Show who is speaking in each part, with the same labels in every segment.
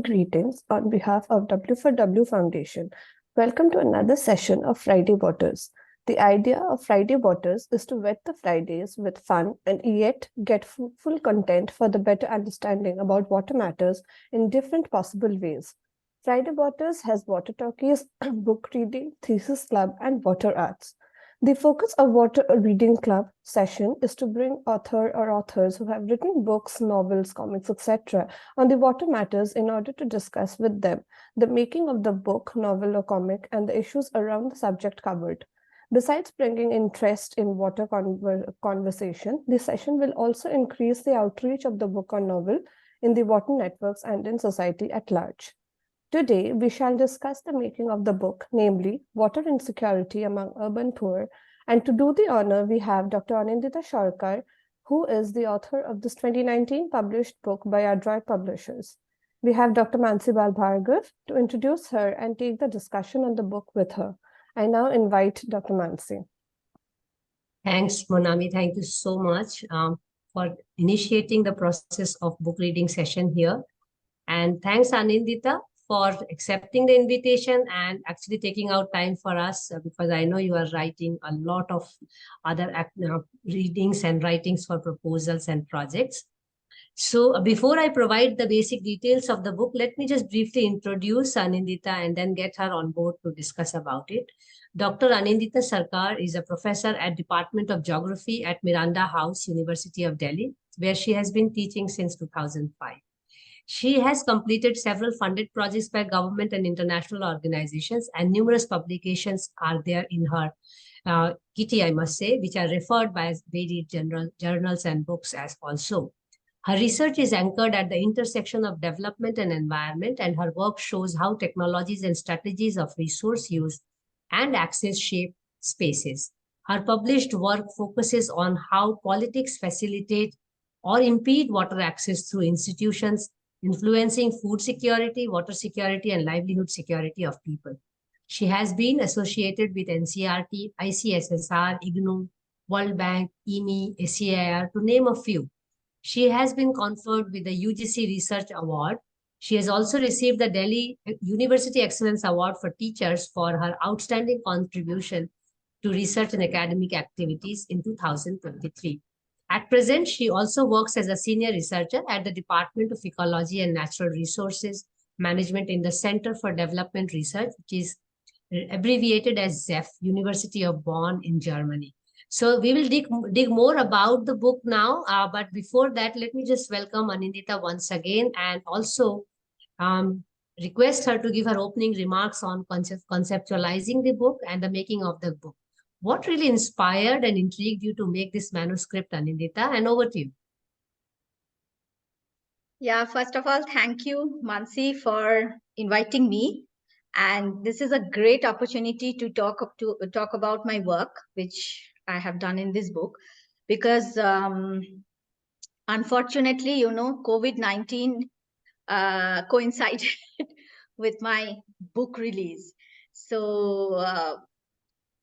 Speaker 1: Greetings on behalf of W4W Foundation. Welcome to another session of Friday.Waters. The idea of Friday.Waters is to wet the Fridays with fun and yet get full content for the better understanding about water matters in different possible ways. Friday.Waters has water talkies, book reading, thesis club, and water arts. The focus of Water Reading Club session is to bring author or authors who have written books, novels, comics, etc. on the water matters in order to discuss with them the making of the book, novel, or comic and the issues around the subject covered. Besides bringing interest in water conversation, the session will also increase the outreach of the book or novel in the water networks and in society at large. Today, we shall discuss the making of the book, namely Water Insecurity Among Urban Poor. And to do the honor, we have Dr. Anindita Sarkar, who is the author of this 2019 published book by Adroit Publishers. We have Dr. Mansee Bal Bhargava to introduce her and take the discussion on the book with her. I now invite Dr. Mansee.
Speaker 2: Thanks, Monami. Thank you so much for initiating the process of book reading session here. And thanks, Anindita, for accepting the invitation and actually taking out time for us, because I know you are writing a lot of other readings and writings for proposals and projects. So before I provide the basic details of the book, let me just briefly introduce Anindita and then get her on board to discuss about it. Dr. Anindita Sarkar is a professor at Department of Geography at Miranda House, University of Delhi, where she has been teaching since 2005. She has completed several funded projects by government and international organizations, and numerous publications are there in her kitty, I must say, which are referred by as varied journals and books as also. Her research is anchored at the intersection of development and environment, and her work shows how technologies and strategies of resource use and access shape spaces. Her published work focuses on how politics facilitate or impede water access through institutions, influencing food security, water security, and livelihood security of people. She has been associated with NCERT, ICSSR, IGNOU, World Bank, EMI, ACIR, to name a few. She has been conferred with the UGC Research Award. She has also received the Delhi University Excellence Award for Teachers for her outstanding contribution to research and academic activities in 2023. At present, she also works as a senior researcher at the Department of Ecology and Natural Resources Management in the Center for Development Research, which is abbreviated as ZEF, University of Bonn in Germany. So we will dig more about the book now, but before that, let me just welcome Anindita once again and also request her to give her opening remarks on conceptualizing the book and the making of the book. What really inspired and intrigued you to make this manuscript, Anindita? And over to you.
Speaker 3: Yeah, first of all, thank you, Mansee, for inviting me. And this is a great opportunity to talk about my work, which I have done in this book, because unfortunately, COVID-19 coincided with my book release. So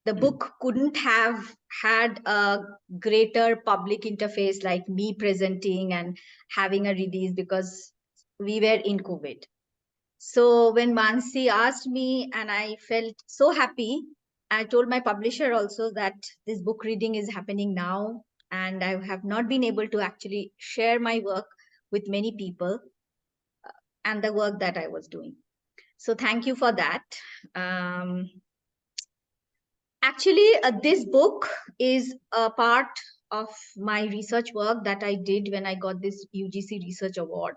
Speaker 3: the book couldn't have had a greater public interface like me presenting and having a release because we were in COVID. So when Mansee asked me, and I felt so happy, I told my publisher also that this book reading is happening now, and I have not been able to actually share my work with many people and the work that I was doing. So thank you for that. Actually, this book is a part of my research work that I did when I got this UGC Research Award,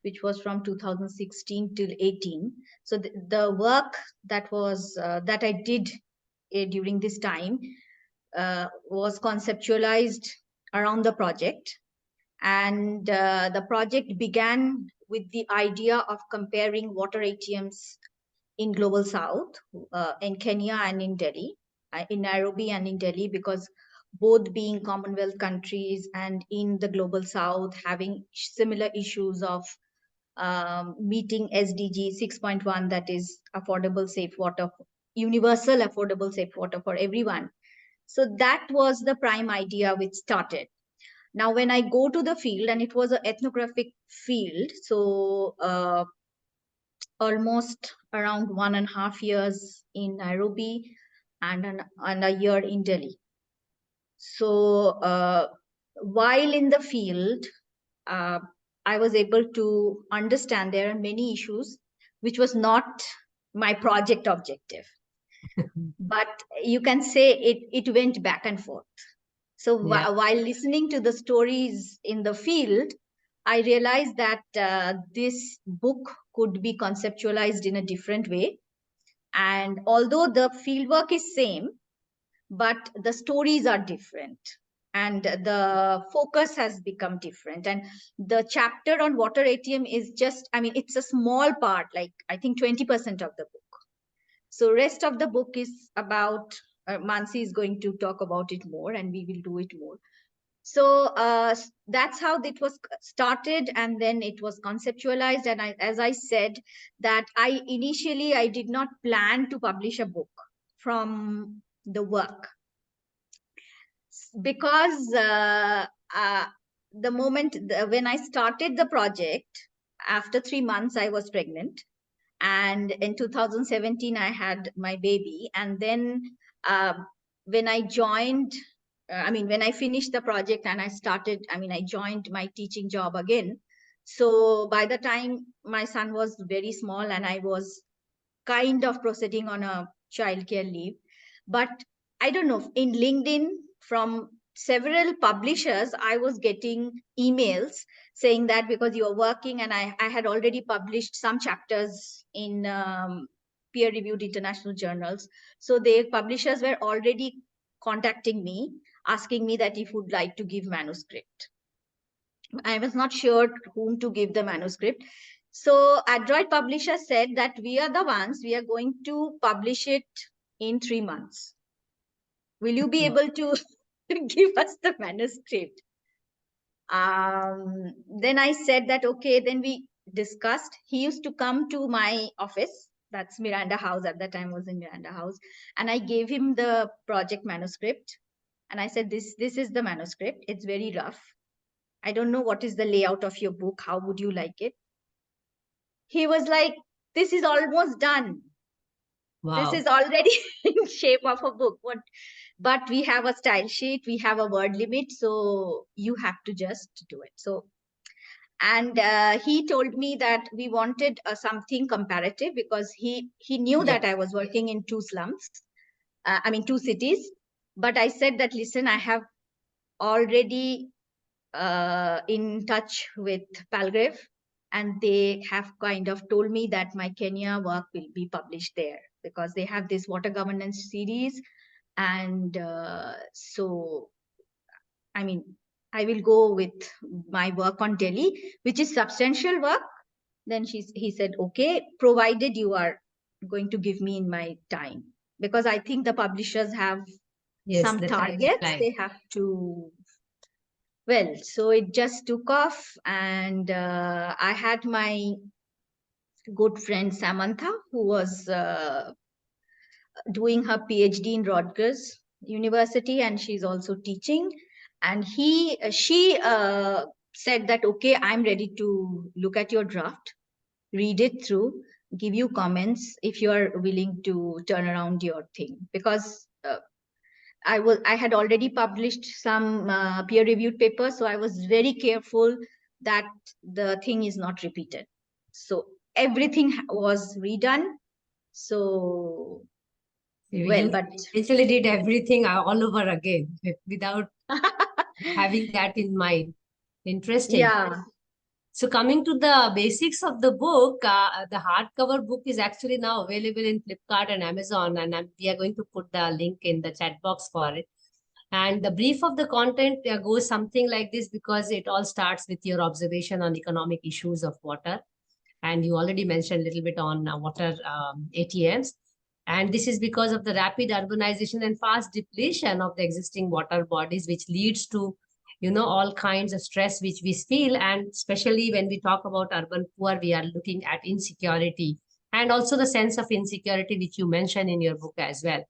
Speaker 3: which was from 2016 till 18. So the work that was that I did during this time was conceptualized around the project. And the project began with the idea of comparing water ATMs in Global South, in Kenya and in Delhi, in Nairobi and in Delhi, because both being Commonwealth countries and in the Global South having similar issues of meeting SDG 6.1, that is affordable, safe water, universal affordable, safe water for everyone. So that was the prime idea which started. Now, when I go to the field, and it was an ethnographic field, so almost around 1.5 years in Nairobi and a year in Delhi. So while in the field, I was able to understand there are many issues which was not my project objective. But you can say it went back and forth. So while listening to the stories in the field, I realized that this book could be conceptualized in a different way. And although the fieldwork is same, but the stories are different and the focus has become different. And the chapter on water ATM is just, I mean, it's a small part, like I think 20% of the book. So rest of the book is about, Mansee is going to talk about it more and we will do it more. So that's how it was started, and then it was conceptualized. And as I said, that I did not plan to publish a book from the work, because the moment when I started the project, after 3 months I was pregnant, and in 2017 I had my baby. And then when I joined, when I finished the project and I joined my teaching job again. So by the time my son was very small and I was kind of proceeding on a childcare leave. But I don't know, in LinkedIn from several publishers, I was getting emails saying that because you're working, and I had already published some chapters in peer-reviewed international journals. So the publishers were already contacting me, asking me that if would like to give manuscript. I was not sure whom to give the manuscript. So Adroit Publishers said that we are going to publish it in 3 months. Will you be able to give us the manuscript? Then I said that, okay, then we discussed. He used to come to my office. That's Miranda House. At that time was in Miranda House. And I gave him the project manuscript. And I said, this is the manuscript. It's very rough. I don't know what is the layout of your book. How would you like it? He was like, this is almost done. Wow. This is already in shape of a book. But we have a style sheet, we have a word limit, so you have to just do it. So, and he told me that we wanted something comparative, because he knew that I was working in 2 slums, 2 cities. But I said that, listen, I have already in touch with Palgrave, and they have kind of told me that my Kenya work will be published there, because they have this water governance series. And so, I will go with my work on Delhi, which is substantial work. Then he said, okay, provided you are going to give me in my time, because I think the publishers have some targets they have to. Well, so it just took off, and I had my good friend Samantha, who was doing her PhD in Rutgers University, and she's also teaching. And she said that, okay, I'm ready to look at your draft, read it through, give you comments if you are willing to turn around your thing, because I had already published some peer-reviewed papers, so I was very careful that the thing is not repeated. So everything was redone. So
Speaker 2: but essentially did everything all over again without having that in mind. Interesting.
Speaker 3: Yeah.
Speaker 2: So coming to the basics of the book, the hardcover book is actually now available in Flipkart and Amazon, and we are going to put the link in the chat box for it. And the brief of the content goes something like this, because it all starts with your observation on economic issues of water. And you already mentioned a little bit on water ATMs. And this is because of the rapid urbanization and fast depletion of the existing water bodies, which leads to, all kinds of stress which we feel. And especially when we talk about urban poor, we are looking at insecurity, and also the sense of insecurity, which you mentioned in your book as well.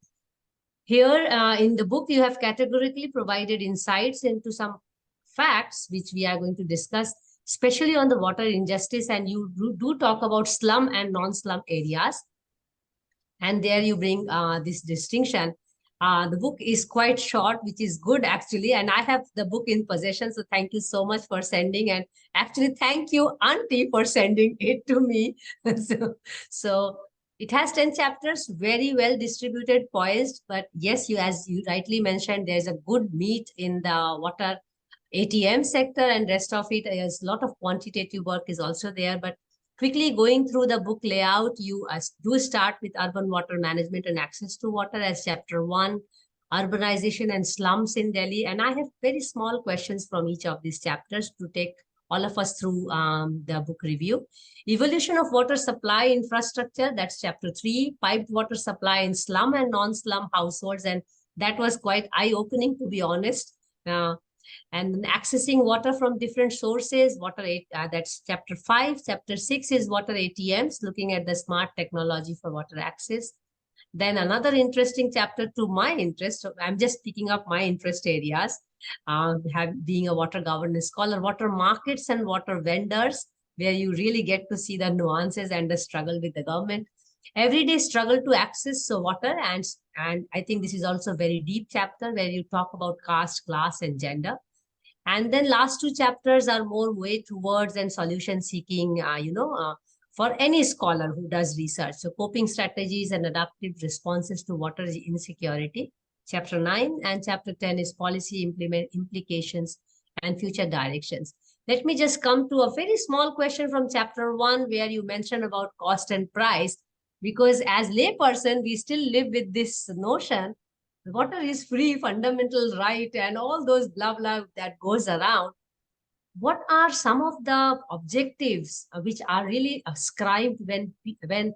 Speaker 2: Here in the book, you have categorically provided insights into some facts, which we are going to discuss, especially on the water injustice, and you do talk about slum and non-slum areas. And there you bring this distinction. The book is quite short, which is good actually. And I have the book in possession. So thank you so much for sending. And actually, thank you, Auntie, for sending it to me. so it has 10 chapters, very well distributed, poised. But yes, as you rightly mentioned, there's a good meat in the water ATM sector, and rest of it is a lot of quantitative work is also there. But quickly going through the book layout, you do start with urban water management and access to water as chapter 1, urbanization and slums in Delhi. And I have very small questions from each of these chapters to take all of us through the book review. Evolution of water supply infrastructure, that's chapter 3, piped water supply in slum and non-slum households. And that was quite eye-opening, to be honest. And accessing water from different sources, that's chapter 5. Chapter 6 is water ATMs, looking at the smart technology for water access. Then another interesting chapter to my interest, I'm just picking up my interest areas, being a water governance scholar, water markets and water vendors, where you really get to see the nuances and the struggle with the government. Everyday struggle to access water, and I think this is also a very deep chapter where you talk about caste, class, and gender. And then last 2 chapters are more way towards and solution seeking, for any scholar who does research. So coping strategies and adaptive responses to water insecurity, chapter 9, and chapter 10 is policy implications and future directions. Let me just come to a very small question from chapter 1, where you mentioned about cost and price, because as layperson, we still live with this notion water is free, fundamental right, and all those blah, blah that goes around. What are some of the objectives which are really ascribed when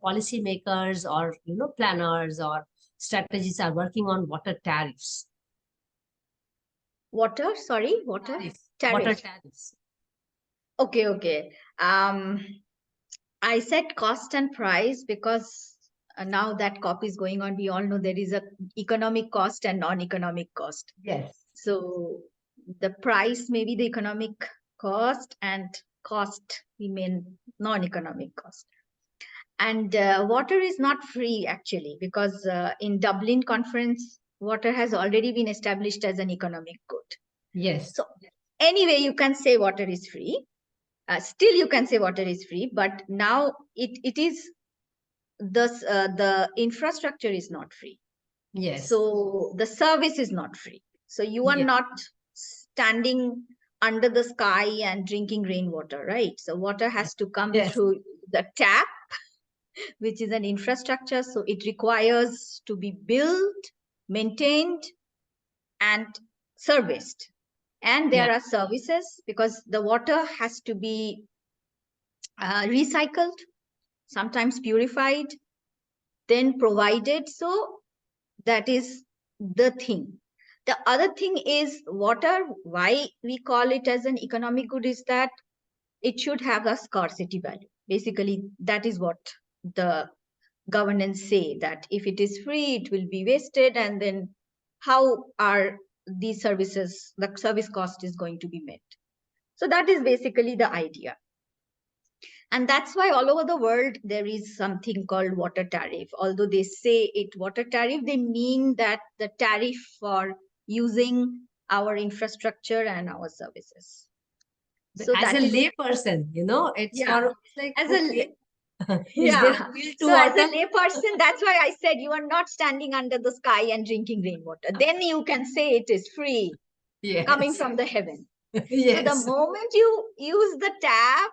Speaker 2: policymakers or planners or strategists are working on water tariffs?
Speaker 3: Water
Speaker 2: Tariffs.
Speaker 3: tariff.
Speaker 2: Water tariffs.
Speaker 3: Okay. I said cost and price because now that copy is going on, we all know there is a economic cost and non-economic cost.
Speaker 2: Yes.
Speaker 3: So the price may be the economic cost, and cost we mean non-economic cost. And water is not free actually, because in Dublin conference, water has already been established as an economic good.
Speaker 2: Yes.
Speaker 3: So anyway, you can say water is free. Still you can say water is free, but now it is the infrastructure is not free.
Speaker 2: Yes.
Speaker 3: So the service is not free. So you are not standing under the sky and drinking rainwater, right? So water has to come through the tap, which is an infrastructure. So it requires to be built, maintained, and serviced. And there are services, because the water has to be recycled, sometimes purified, then provided. So that is the thing. The other thing is water, why we call it as an economic good is that it should have a scarcity value. Basically, that is what the governance say, that if it is free, it will be wasted. And then how are these services, the service cost is going to be met. So that is basically the idea. And that's why all over the world, there is something called water tariff. Although they say it water tariff, they mean that the tariff for using our infrastructure and our services.
Speaker 2: So as a layperson, it's like,
Speaker 3: as
Speaker 2: okay.
Speaker 3: So as a layperson, that's why I said you are not standing under the sky and drinking rainwater. Then you can say it is free, coming from the heaven. So the moment you use the tap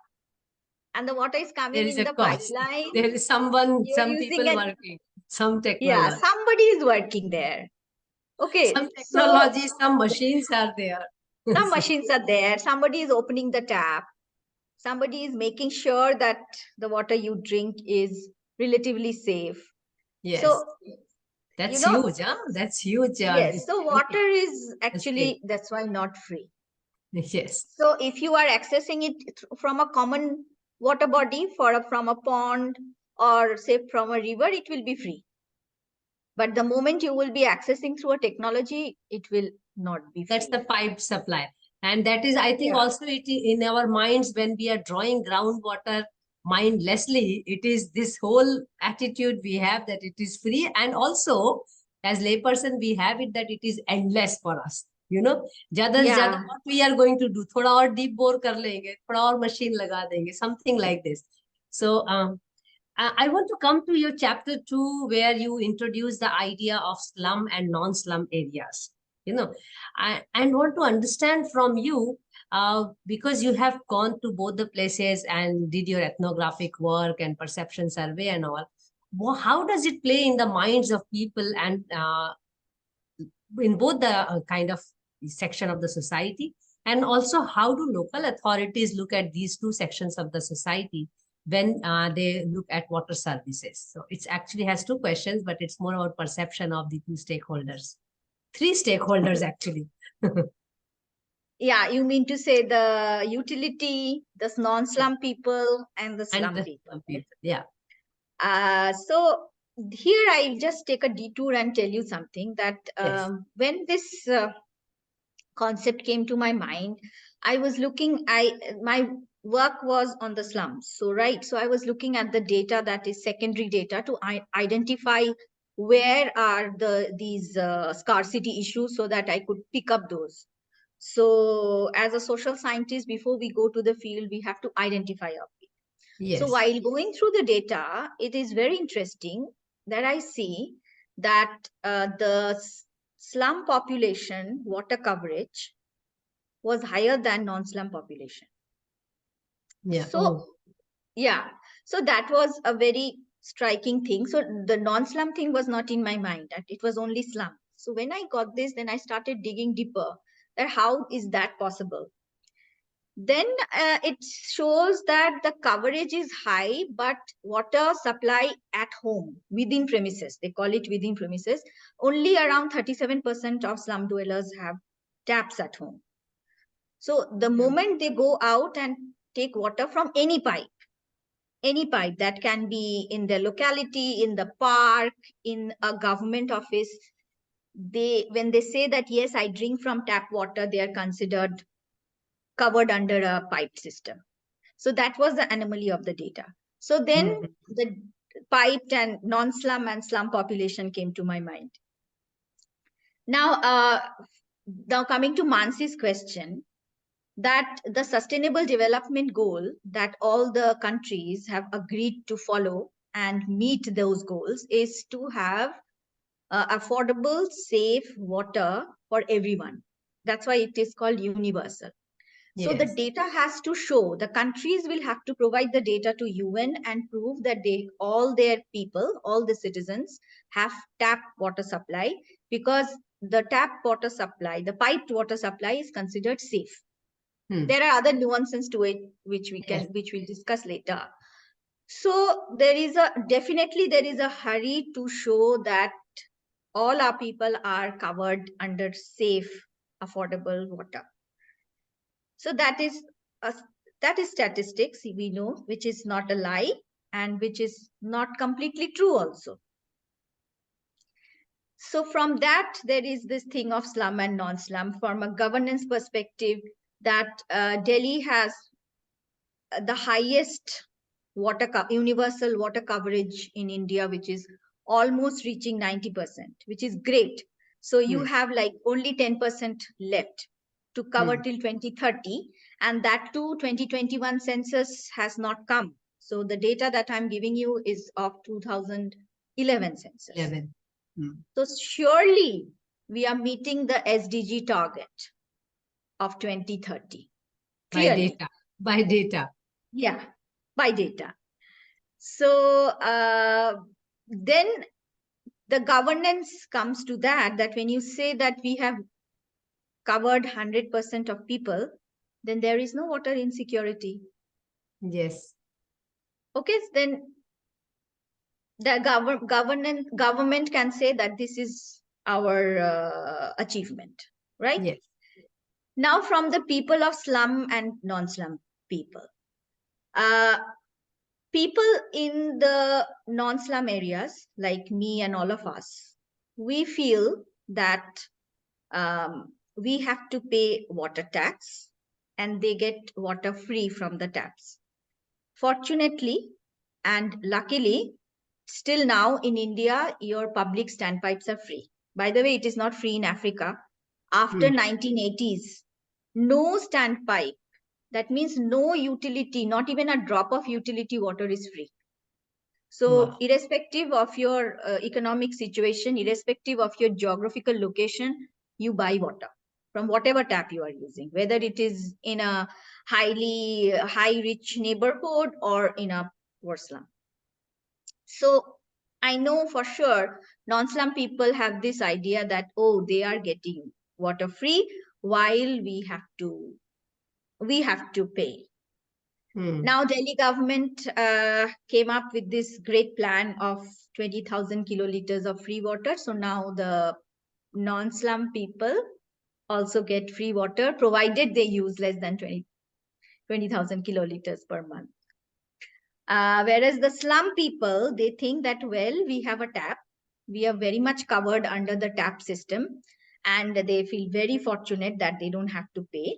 Speaker 3: and the water is coming in the pipeline,
Speaker 2: there is some people working, some technology.
Speaker 3: Yeah, somebody is working there. Okay.
Speaker 2: Some technology, some machines are there.
Speaker 3: Some machines are there. Somebody is opening the tap. Somebody is making sure that the water you drink is relatively safe.
Speaker 2: Yes.
Speaker 3: So
Speaker 2: that's huge, huh? That's huge.
Speaker 3: Yes. So water is actually, that's why not free.
Speaker 2: Yes.
Speaker 3: So if you are accessing it from a common water body from a pond or say from a river, it will be free. But the moment you will be accessing through a technology, it will not be free.
Speaker 2: That's the piped supply. And that is, I think,
Speaker 3: Yeah.
Speaker 2: also in our minds when we are drawing groundwater mindlessly, it is this whole attitude we have that it is free. And also, as layperson, we have it that it is endless for us. ज्यादा से ज्यादा
Speaker 3: Yeah.
Speaker 2: what we are going to do, थोड़ा और deep bore कर लेंगे, थोड़ा और machine लगा देंगे, something like this. So I want to come to your chapter 2, where you introduce the idea of slum and non-slum areas. I want to understand from you, because you have gone to both the places and did your ethnographic work and perception survey and all. How does it play in the minds of people and in both the kind of section of the society? And also, how do local authorities look at these two sections of the society when they look at water services? So it actually has two questions, but it's more about perception of the two stakeholders. Three stakeholders, actually.
Speaker 3: Yeah, you mean to say the utility, the non-slum people, and the slum
Speaker 2: And
Speaker 3: people.
Speaker 2: some people, yeah.
Speaker 3: So here I'll just take a detour and tell you something that
Speaker 2: Yes.
Speaker 3: when this concept came to my mind, I was looking, my work was on the slums. So, right. So I was looking at the data that is secondary data to identify where are these scarcity issues so that I could pick up those. So as a social scientist, before we go to the field, we have to identify our field.
Speaker 2: Yes.
Speaker 3: So while going through the data, it is very interesting that I see that the slum population water coverage was higher than non-slum population.
Speaker 2: Yeah.
Speaker 3: So, yeah. So that was a very striking thing. So the non-slum thing was not in my mind, that it was only slum. So when I got this, then I started digging deeper that how is that possible? Then it shows that the coverage is high, but water supply at home within premises, they call it within premises, only around 37% of slum dwellers have taps at home. So the moment they go out and take water from any pipe that can be in the locality, in the park, in a government office, when they say that yes, I drink from tap water, they are considered covered under a pipe system. So that was the anomaly of the data. So then the piped and non-slum and slum population came to my mind. Now coming to Mansee's question, that the sustainable development goal that all the countries have agreed to follow and meet those goals is to have affordable, safe water for everyone. That's why it is called universal. So the data has to show, the countries will have to provide the data to UN and prove that all their people, all the citizens have tap water supply, because the tap water supply, the piped water supply is considered safe. There are other nuances to it, which we'll discuss later. So there is a hurry to show that all our people are covered under safe, affordable water. So that is statistics, we know, which is not a lie and which is not completely true also. So from that, there is this thing of slum and non-slum. From a governance perspective, that Delhi has the highest universal water coverage in India, which is almost reaching 90%, which is great. So you have like only 10% left to cover till 2030, and that too 2021 census has not come. So the data that I'm giving you is of 2011 census. So surely we are meeting the SDG target of 2030. Clearly.
Speaker 2: By data.
Speaker 3: Yeah, by data. So then the governance comes to that when you say that we have covered 100% of people, then there is no water insecurity.
Speaker 2: Yes.
Speaker 3: Okay, then the government can say that this is our achievement, right?
Speaker 2: Yes.
Speaker 3: Now from the people of slum and non-slum people. People in the non-slum areas, like me and all of us, we feel that we have to pay water tax and they get water free from the taps. Fortunately and luckily, still now in India, your public standpipes are free. By the way, it is not free in Africa. After 1980s, no standpipe, that means no utility, not even a drop of utility water is free. So
Speaker 2: Wow.
Speaker 3: irrespective of your economic situation, irrespective of your geographical location, you buy water from whatever tap you are using, whether it is in a highly high rich neighborhood or in a poor slum. So I know for sure non-slum people have this idea that, oh, they are getting water free while we have to pay. Now Delhi government came up with this great plan of 20,000 kiloliters of free water. So now the non-slum people also get free water, provided they use less than 20,000 kiloliters per month. Whereas the slum people, they think that, well, we have a tap. We are very much covered under the tap system. And they feel very fortunate that they don't have to pay.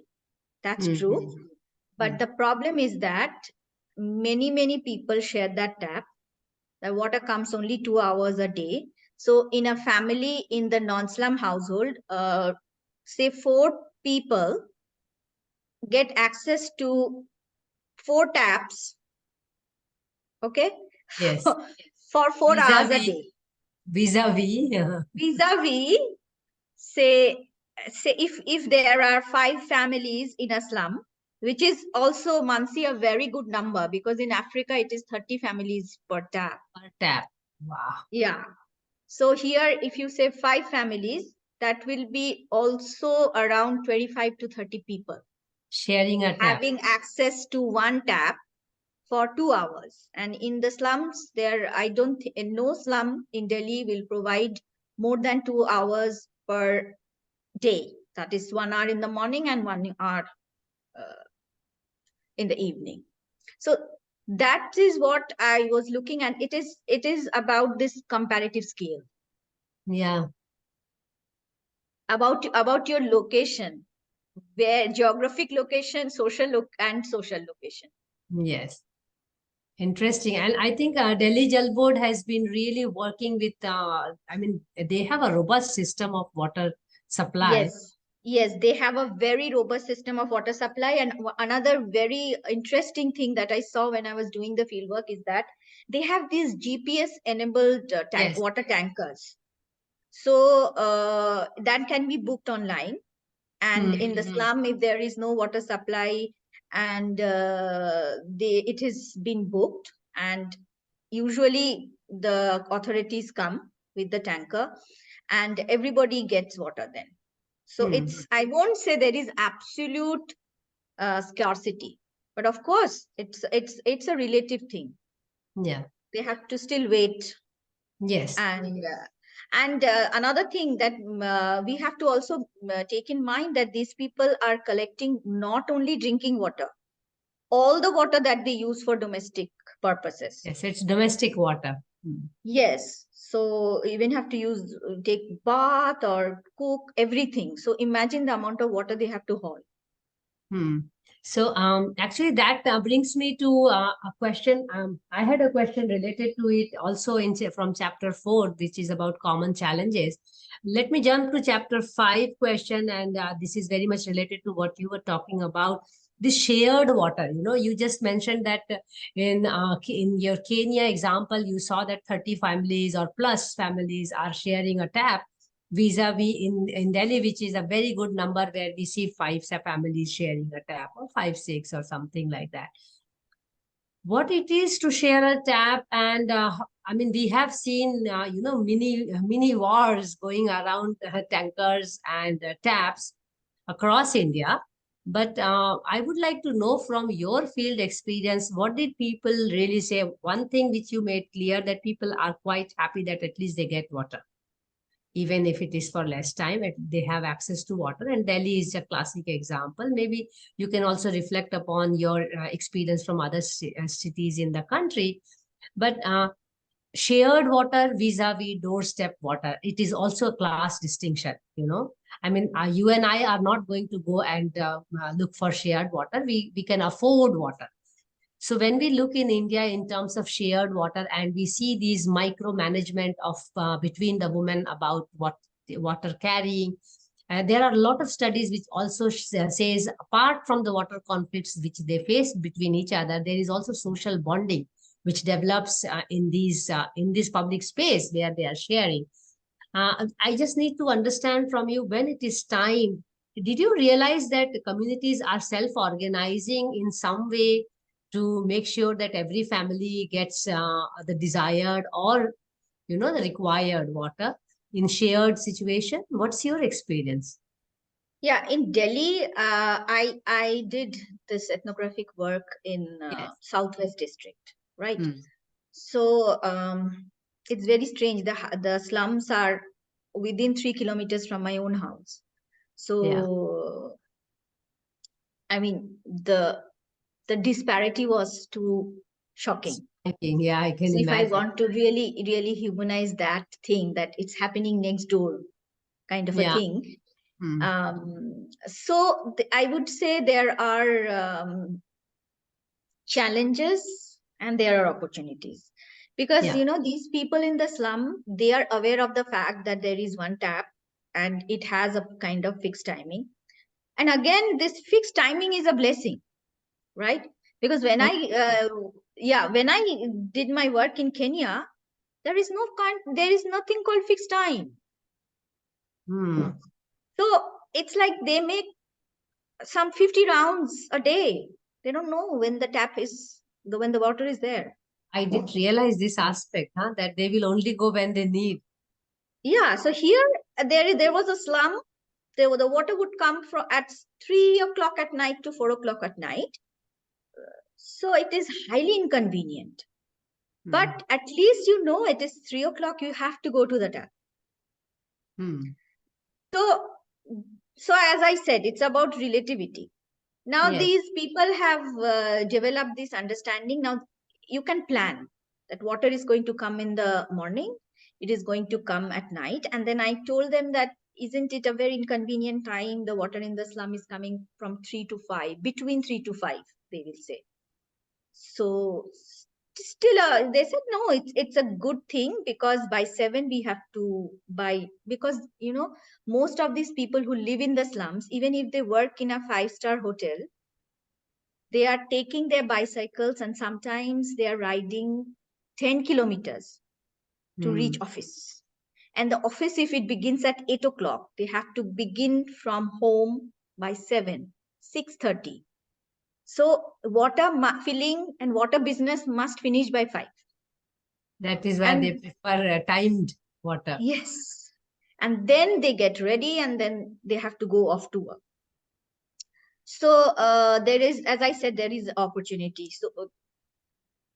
Speaker 3: That's true. But the problem is that many people share that tap. The water comes only 2 hours a day. So in a family in the non-slum household, say 4 people get access to 4 taps. Okay.
Speaker 2: Yes.
Speaker 3: For 4 hours a day.
Speaker 2: Vis-a-vis.
Speaker 3: Vis-a-vis, say if there are 5 families in a slum, which is also, Mansee, a very good number, because in Africa it is 30 families per tap.
Speaker 2: Per tap. Wow.
Speaker 3: Yeah. So here, if you say 5 families, that will be also around 25 to 30 people
Speaker 2: Sharing a tap.
Speaker 3: having access to one tap for 2 hours. And in the slums, I don't think no slum in Delhi will provide more than 2 hours per day. That is 1 hour in the morning and 1 hour in the evening. So that is what I was looking at. It is about this comparative scale.
Speaker 2: Yeah.
Speaker 3: About your location, where geographic location, social location.
Speaker 2: Yes. Interesting. And I think Delhi Jal Board has been really working with, they have a robust system of water supply.
Speaker 3: Yes, they have a very robust system of water supply. And another very interesting thing that I saw when I was doing the fieldwork is that they have these GPS enabled water tankers. So that can be booked online. And in the slum, if there is no water supply and it has been booked, and usually the authorities come with the tanker and everybody gets water then. So I won't say there is absolute scarcity, but of course it's a relative thing.
Speaker 2: Yeah.
Speaker 3: They have to still wait.
Speaker 2: Yes.
Speaker 3: And another thing that we have to also take in mind, that these people are collecting not only drinking water, all the water that they use for domestic purposes.
Speaker 2: Yes, it's domestic water.
Speaker 3: Yes. So even have to take bath or cook, everything. So imagine the amount of water they have to haul.
Speaker 2: So actually that brings me to a question. I had a question related to it also from chapter 4, which is about common challenges. Let me jump to chapter 5 question, and this is very much related to what you were talking about, the shared water. You just mentioned that in your Kenya example, you saw that 30 families or plus families are sharing a tap, vis-a-vis in Delhi, which is a very good number, where we see 5 families sharing a tap, or 5, 6 or something like that. What it is to share a tap, and we have seen mini wars going around tankers and taps across India. But I would like to know from your field experience, what did people really say? One thing which you made clear, that people are quite happy that at least they get water. Even if it is for less time, they have access to water. And Delhi is a classic example. Maybe you can also reflect upon your experience from other cities in the country. But shared water vis-a-vis doorstep water. It is also a class distinction, I mean, you and I are not going to go and look for shared water. We can afford water. So when we look in India in terms of shared water, and we see these micromanagement of between the women about what water carrying, there are a lot of studies which also says, apart from the water conflicts which they face between each other, there is also social bonding which develops in this public space where they are sharing. I just need to understand from you, when it is time, did you realize that the communities are self-organizing in some way to make sure that every family gets the desired or the required water in shared situation? What's your experience?
Speaker 3: Yeah, in Delhi, I did this ethnographic work in
Speaker 2: Yes.
Speaker 3: Southwest District, right?
Speaker 2: Mm.
Speaker 3: So it's very strange. The slums are within 3 kilometers from my own house. So I mean, the disparity was too shocking.
Speaker 2: Yeah, I can
Speaker 3: So if I
Speaker 2: imagine.
Speaker 3: want to really humanize that thing, that it's happening next door kind of a thing. So I would say there are challenges and there are opportunities, because these people in the slum, they are aware of the fact that there is one tap and it has a kind of fixed timing. And again, this fixed timing is a blessing, right? Because when when I did my work in Kenya, there is nothing called fixed time. So it's like they make some 50 rounds a day. They don't know when when the water is there.
Speaker 2: I didn't realize this aspect, that they will only go when they need.
Speaker 3: Yeah. So here there was a slum. The water would come from at 3 o'clock at night to 4 o'clock at night. So it is highly inconvenient. But at least it is 3 o'clock. You have to go to the tap. So as I said, it's about relativity. Now these people have developed this understanding. Now you can plan that water is going to come in the morning, it is going to come at night. And then I told them that, isn't it a very inconvenient time? The water in the slum is coming from 3 to 5, between 3 to 5, they will say. So still they said, no, it's a good thing, because by 7 we have to buy, because most of these people who live in the slums, even if they work in a 5-star hotel, they are taking their bicycles and sometimes they are riding 10 kilometers to reach office. And the office, if it begins at 8 o'clock, they have to begin from home by 6:30. So water filling and water business must finish by 5.
Speaker 2: That is why they prefer timed water.
Speaker 3: Yes. And then they get ready and then they have to go off to work. So there is, as I said, there is opportunity. So,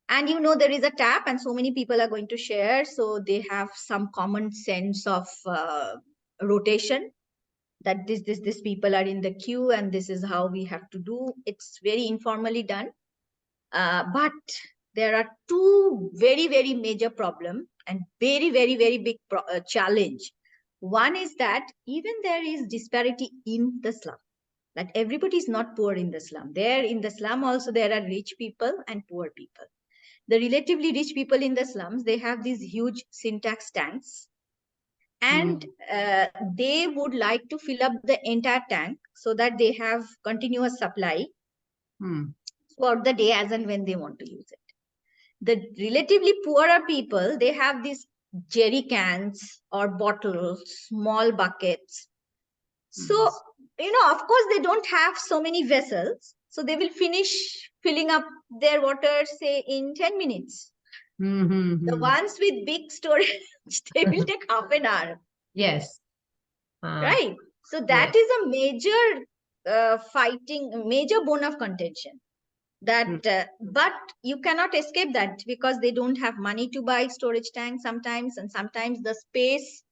Speaker 3: and there is a tap and so many people are going to share. So they have some common sense of rotation, that this people are in the queue and this is how we have to do. It's very informally done. But there are two very major problem and very big challenge. One is that even there is disparity in the slum, that everybody is not poor in the slum. There in the slum also there are rich people and poor people. The relatively rich people in the slums, they have these huge syntax tanks, and they would like to fill up the entire tank so that they have continuous supply throughout the day as and when they want to use it. The relatively poorer people, they have these jerry cans or bottles, small buckets. So, of course, they don't have so many vessels. So they will finish filling up their water, say, in 10 minutes. The ones with big storage, they will take half an hour.
Speaker 2: Yes.
Speaker 3: Right. So that is a major major bone of contention. That but you cannot escape that, because they don't have money to buy storage tanks sometimes, and sometimes the space,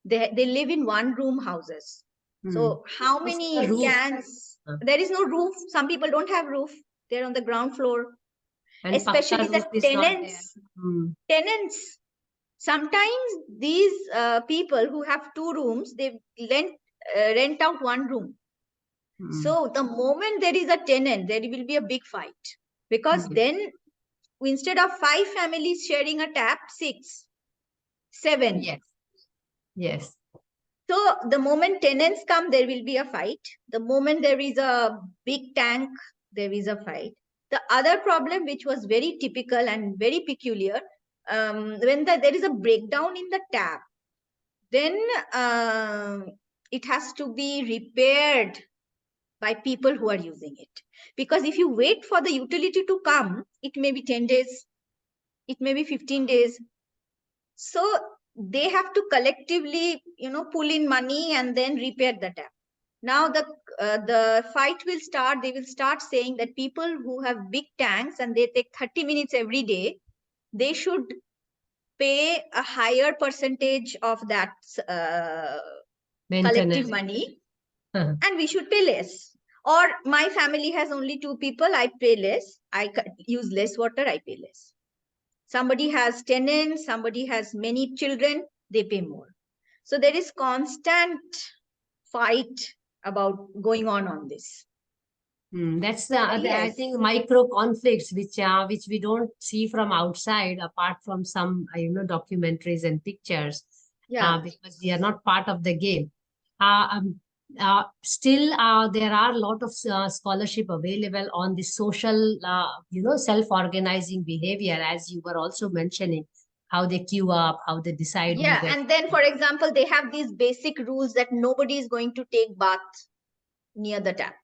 Speaker 3: they live in one room houses. So how many cans? There is no roof. Some people don't have roof. They're on the ground floor. And especially the tenants. Sometimes these people who have 2 rooms, they rent out 1 room. So the moment there is a tenant, there will be a big fight, because then instead of 5 families sharing a tap, 6, 7.
Speaker 2: Yes. Yes.
Speaker 3: So the moment tenants come, there will be a fight. The moment there is a big tank, there is a fight. The other problem, which was very typical and very peculiar, when there is a breakdown in the tap, then it has to be repaired by people who are using it. Because if you wait for the utility to come, it may be 10 days, it may be 15 days. So they have to collectively, pull in money and then repair the tap. Now the fight will start. They will start saying that people who have big tanks and they take 30 minutes every day, they should pay a higher percentage of that collective money, and we should pay less. Or my family has only 2 people, I pay less. I use less water, I pay less. Somebody has tenants, somebody has many children, they pay more. So there is constant fight about going on this.
Speaker 2: That's I think micro conflicts which we don't see from outside, apart from some documentaries and pictures. Because we are not part of the game. Still, there are a lot of scholarship available on the social, self-organizing behavior, as you were also mentioning, how they queue up, how they decide.
Speaker 3: And then, for example, they have these basic rules that nobody is going to take bath near the tap.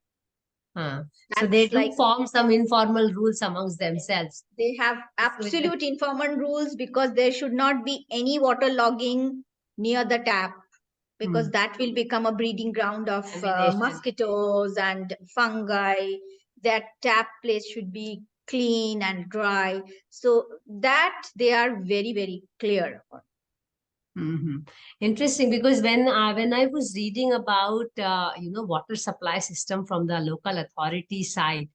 Speaker 2: So they do form some informal rules amongst themselves.
Speaker 3: They have absolute informal rules, because there should not be any water logging near the tap, because that will become a breeding ground of mosquitoes and fungi. That tap place should be clean and dry. So that they are very, very clear on.
Speaker 2: Interesting, because when I was reading about water supply system from the local authority side,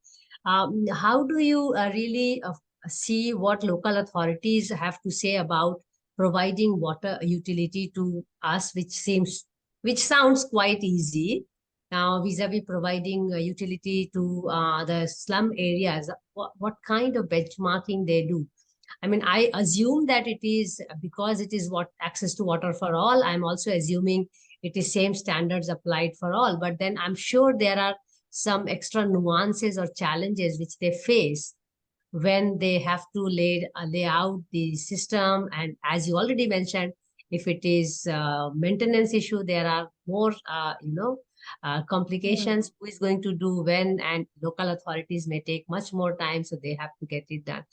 Speaker 2: how do you really see what local authorities have to say about providing water utility to us, which sounds quite easy now, vis-a-vis providing utility to the slum areas? What kind of benchmarking they do? I mean, I assume that it is because it is access to water for all. I'm also assuming it is same standards applied for all. But then I'm sure there are some extra nuances or challenges which they face when they have to lay out the system. And as you already mentioned, if it is a maintenance issue, there are more, complications. Who is going to do when? And local authorities may take much more time, so they have to get it done.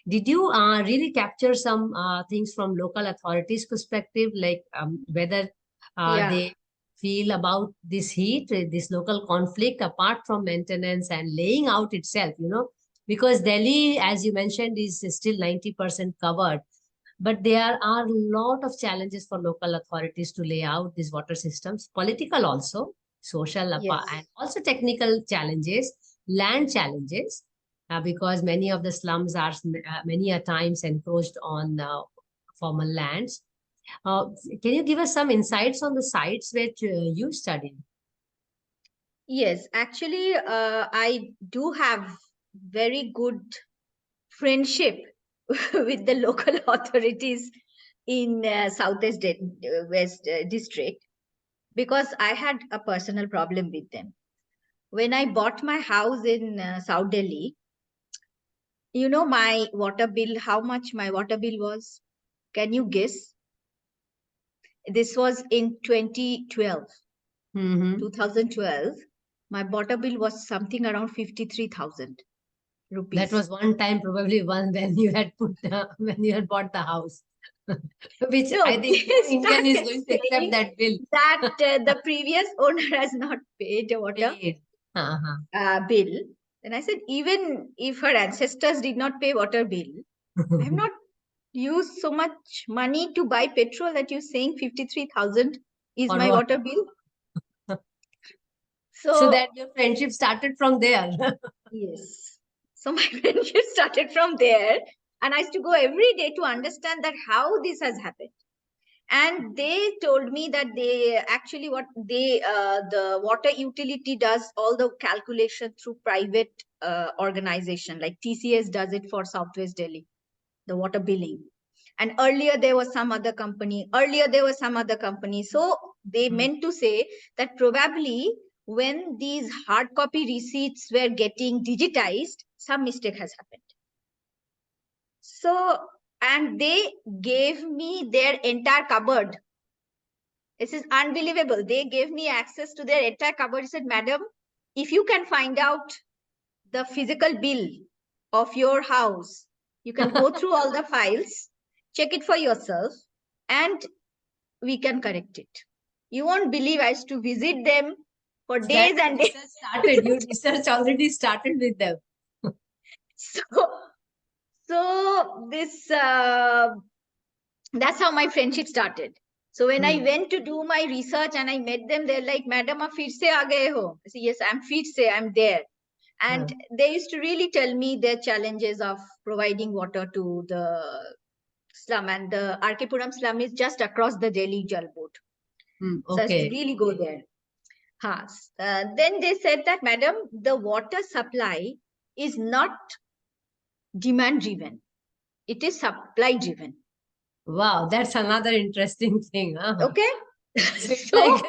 Speaker 2: Did you really capture some things from local authorities' perspective, like whether they feel about this heat, this local conflict, apart from maintenance and laying out itself, because Delhi, as you mentioned, is still 90% covered. But there are a lot of challenges for local authorities to lay out these water systems, political also, social, and also technical challenges, land challenges. Because many of the slums are many a times encroached on formal lands. Can you give us some insights on the sites which you studied?
Speaker 3: Yes, actually, I do have very good friendship with the local authorities in Southeast West District, because I had a personal problem with them. When I bought my house in South Delhi, my water bill, how much my water bill was? Can you guess? This was in 2012. 2012. My water bill was something around 53,000 rupees.
Speaker 2: That was one time, probably when you had when you had bought the house. Which I think Indian is going to accept that bill.
Speaker 3: That the previous owner has not paid a water bill. And I said, even if her ancestors did not pay water bill, I have not used so much money to buy petrol that you're saying 53,000 is my water bill.
Speaker 2: So that your friendship started from there.
Speaker 3: Yes. So my friendship started from there. And I used to go every day to understand that how this has happened. And they told me that they actually the water utility does all the calculation through private organization, like TCS does it for Southwest Delhi, the water billing. And earlier there was some other company. So they meant to say that probably when these hard copy receipts were getting digitized, some mistake has happened. So, and they gave me their entire cupboard. This is unbelievable. They gave me access to their entire cupboard. He said, madam, if you can find out the physical bill of your house, you can go through all the files, check it for yourself, and we can correct it. You won't believe I used to visit them for days and days.
Speaker 2: Your research already started with them.
Speaker 3: So this that's how my friendship started. So when I went to do my research and I met them, they're like, "Madam, aap fir se aa gaye ho?" I said, "Yes, I'm there." And they used to really tell me their challenges of providing water to the slum, and the RK Puram slum is just across the Delhi Jal Board. So I used to really go there. Then they said that, madam, the water supply is not demand driven. It is supply driven.
Speaker 2: Wow, that's another interesting thing.
Speaker 3: Okay.
Speaker 2: So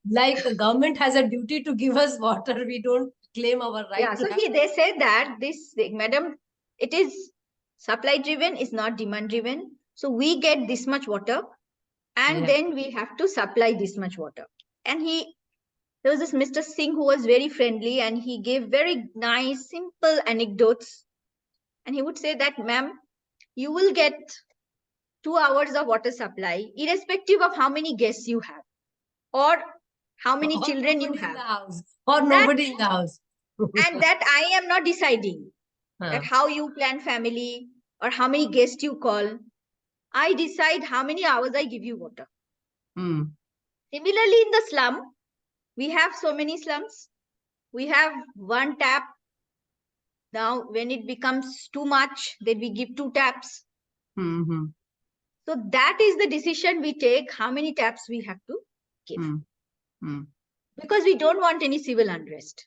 Speaker 2: like the government has a duty to give us water. We don't claim our right.
Speaker 3: Yeah, so they said that this thing, madam, it is supply driven, is not demand driven. So we get this much water, and then we have to supply this much water. And there was this Mr. Singh who was very friendly, and he gave very nice, simple anecdotes. And he would say that, ma'am, you will get 2 hours of water supply, irrespective of how many guests you have, or how many children you have,
Speaker 2: or nobody in the house.
Speaker 3: And that I am not deciding that how you plan family or how many guests you call. I decide how many hours I give you water. Similarly, in the slum, we have so many slums. We have one tap. Now, when it becomes too much, then we give 2 taps. So that is the decision we take, how many taps we have to give. Because we don't want any civil unrest.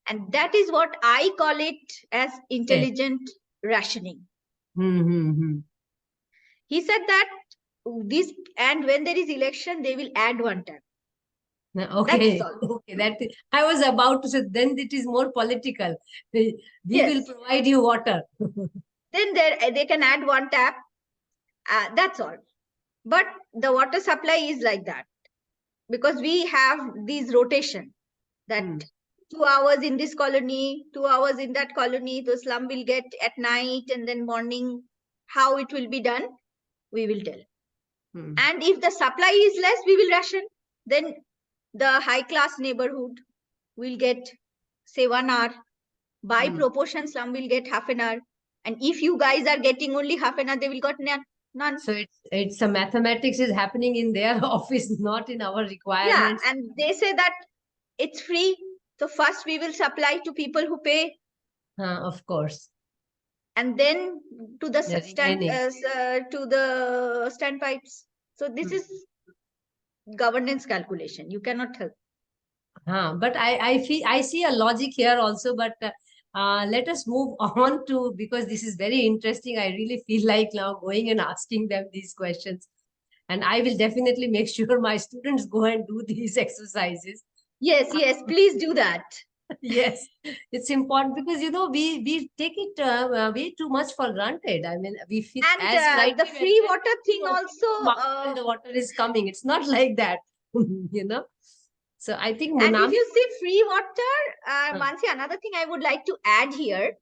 Speaker 3: And that is what I call it as intelligent rationing. He said that and when there is election, they will add 1 tap.
Speaker 2: Okay. That I was about to say, then it is more political. We will provide you water.
Speaker 3: Then they can add 1 tap. That's all. But the water supply is like that, because we have these rotation that 2 hours in this colony, 2 hours in that colony, the slum will get at night, and then morning. How it will be done, we will tell. And if the supply is less, we will ration. Then the high class neighborhood will get, say, 1 hour. By proportion, slum will get half an hour. And if you guys are getting only half an hour, they will get none.
Speaker 2: So it's a mathematics is happening in their office, not in our requirements.
Speaker 3: Yeah, and they say that it's free. So first we will supply to people who pay.
Speaker 2: Of course.
Speaker 3: And then to the standpipes. So this is governance calculation. You cannot help.
Speaker 2: But I see a logic here also. But let us move on to, because this is very interesting. I really feel like now going and asking them these questions. And I will definitely make sure my students go and do these exercises.
Speaker 3: Yes, please do that.
Speaker 2: Yes, it's important, because we take it way too much for granted. I mean, we feel
Speaker 3: and the free water thing also.
Speaker 2: The water is coming. It's not like that, So I think
Speaker 3: and if you see free water, Mansee, another thing I would like to add here.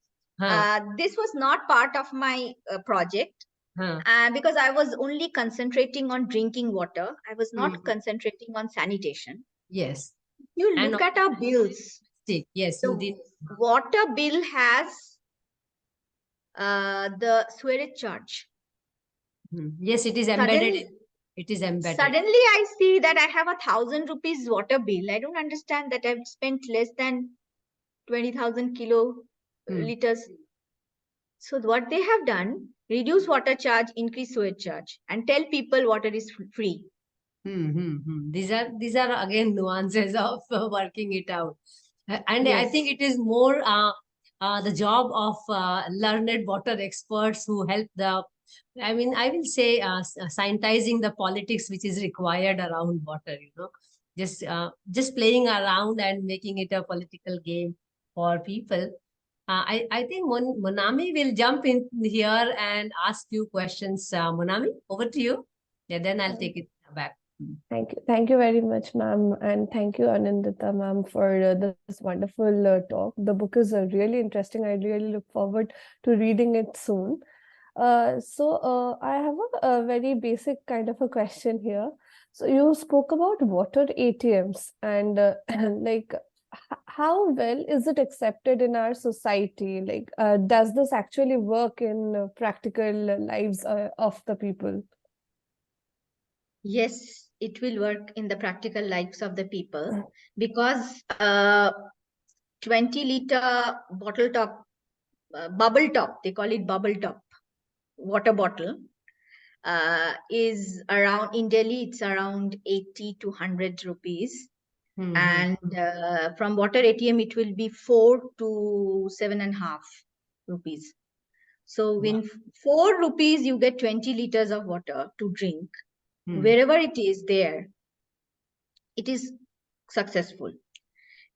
Speaker 3: This was not part of my project. Because I was only concentrating on drinking water. I was not concentrating on sanitation.
Speaker 2: Yes.
Speaker 3: You look at our bills.
Speaker 2: Yes,
Speaker 3: the
Speaker 2: you did.
Speaker 3: Water bill has the sewerage charge.
Speaker 2: Yes, it is embedded. It is embedded.
Speaker 3: Suddenly I see that I have 1,000 rupees water bill. I don't understand that I've spent less than 20,000 kiloliters. So what they have done, reduce water charge, increase sewage charge, and tell people water is free.
Speaker 2: These are again nuances of working it out. And I
Speaker 3: Yes.
Speaker 2: think it is more the job of learned water experts who help I will say sanitizing the politics which is required around water, just playing around and making it a political game for people. I think Monami will jump in here and ask you questions. Monami, over to you. Yeah, then I'll take it back.
Speaker 1: Thank you. Thank you very much, ma'am. And thank you, Anindita, ma'am, for this wonderful talk. The book is really interesting. I really look forward to reading it soon. I have a very basic kind of a question here. So you spoke about water ATMs and like how well is it accepted in our society? Like, does this actually work in practical lives of the people?
Speaker 3: Yes, it will work in the practical lives of the people because 20-liter bottle top, bubble top, they call it bubble top, water bottle is around, in Delhi, it's around 80 to 100 rupees. And from water ATM, it will be 4 to 7.5 rupees. So
Speaker 2: Wow.
Speaker 3: in 4 rupees, you get 20 liters of water to drink. Wherever it is there, it is successful.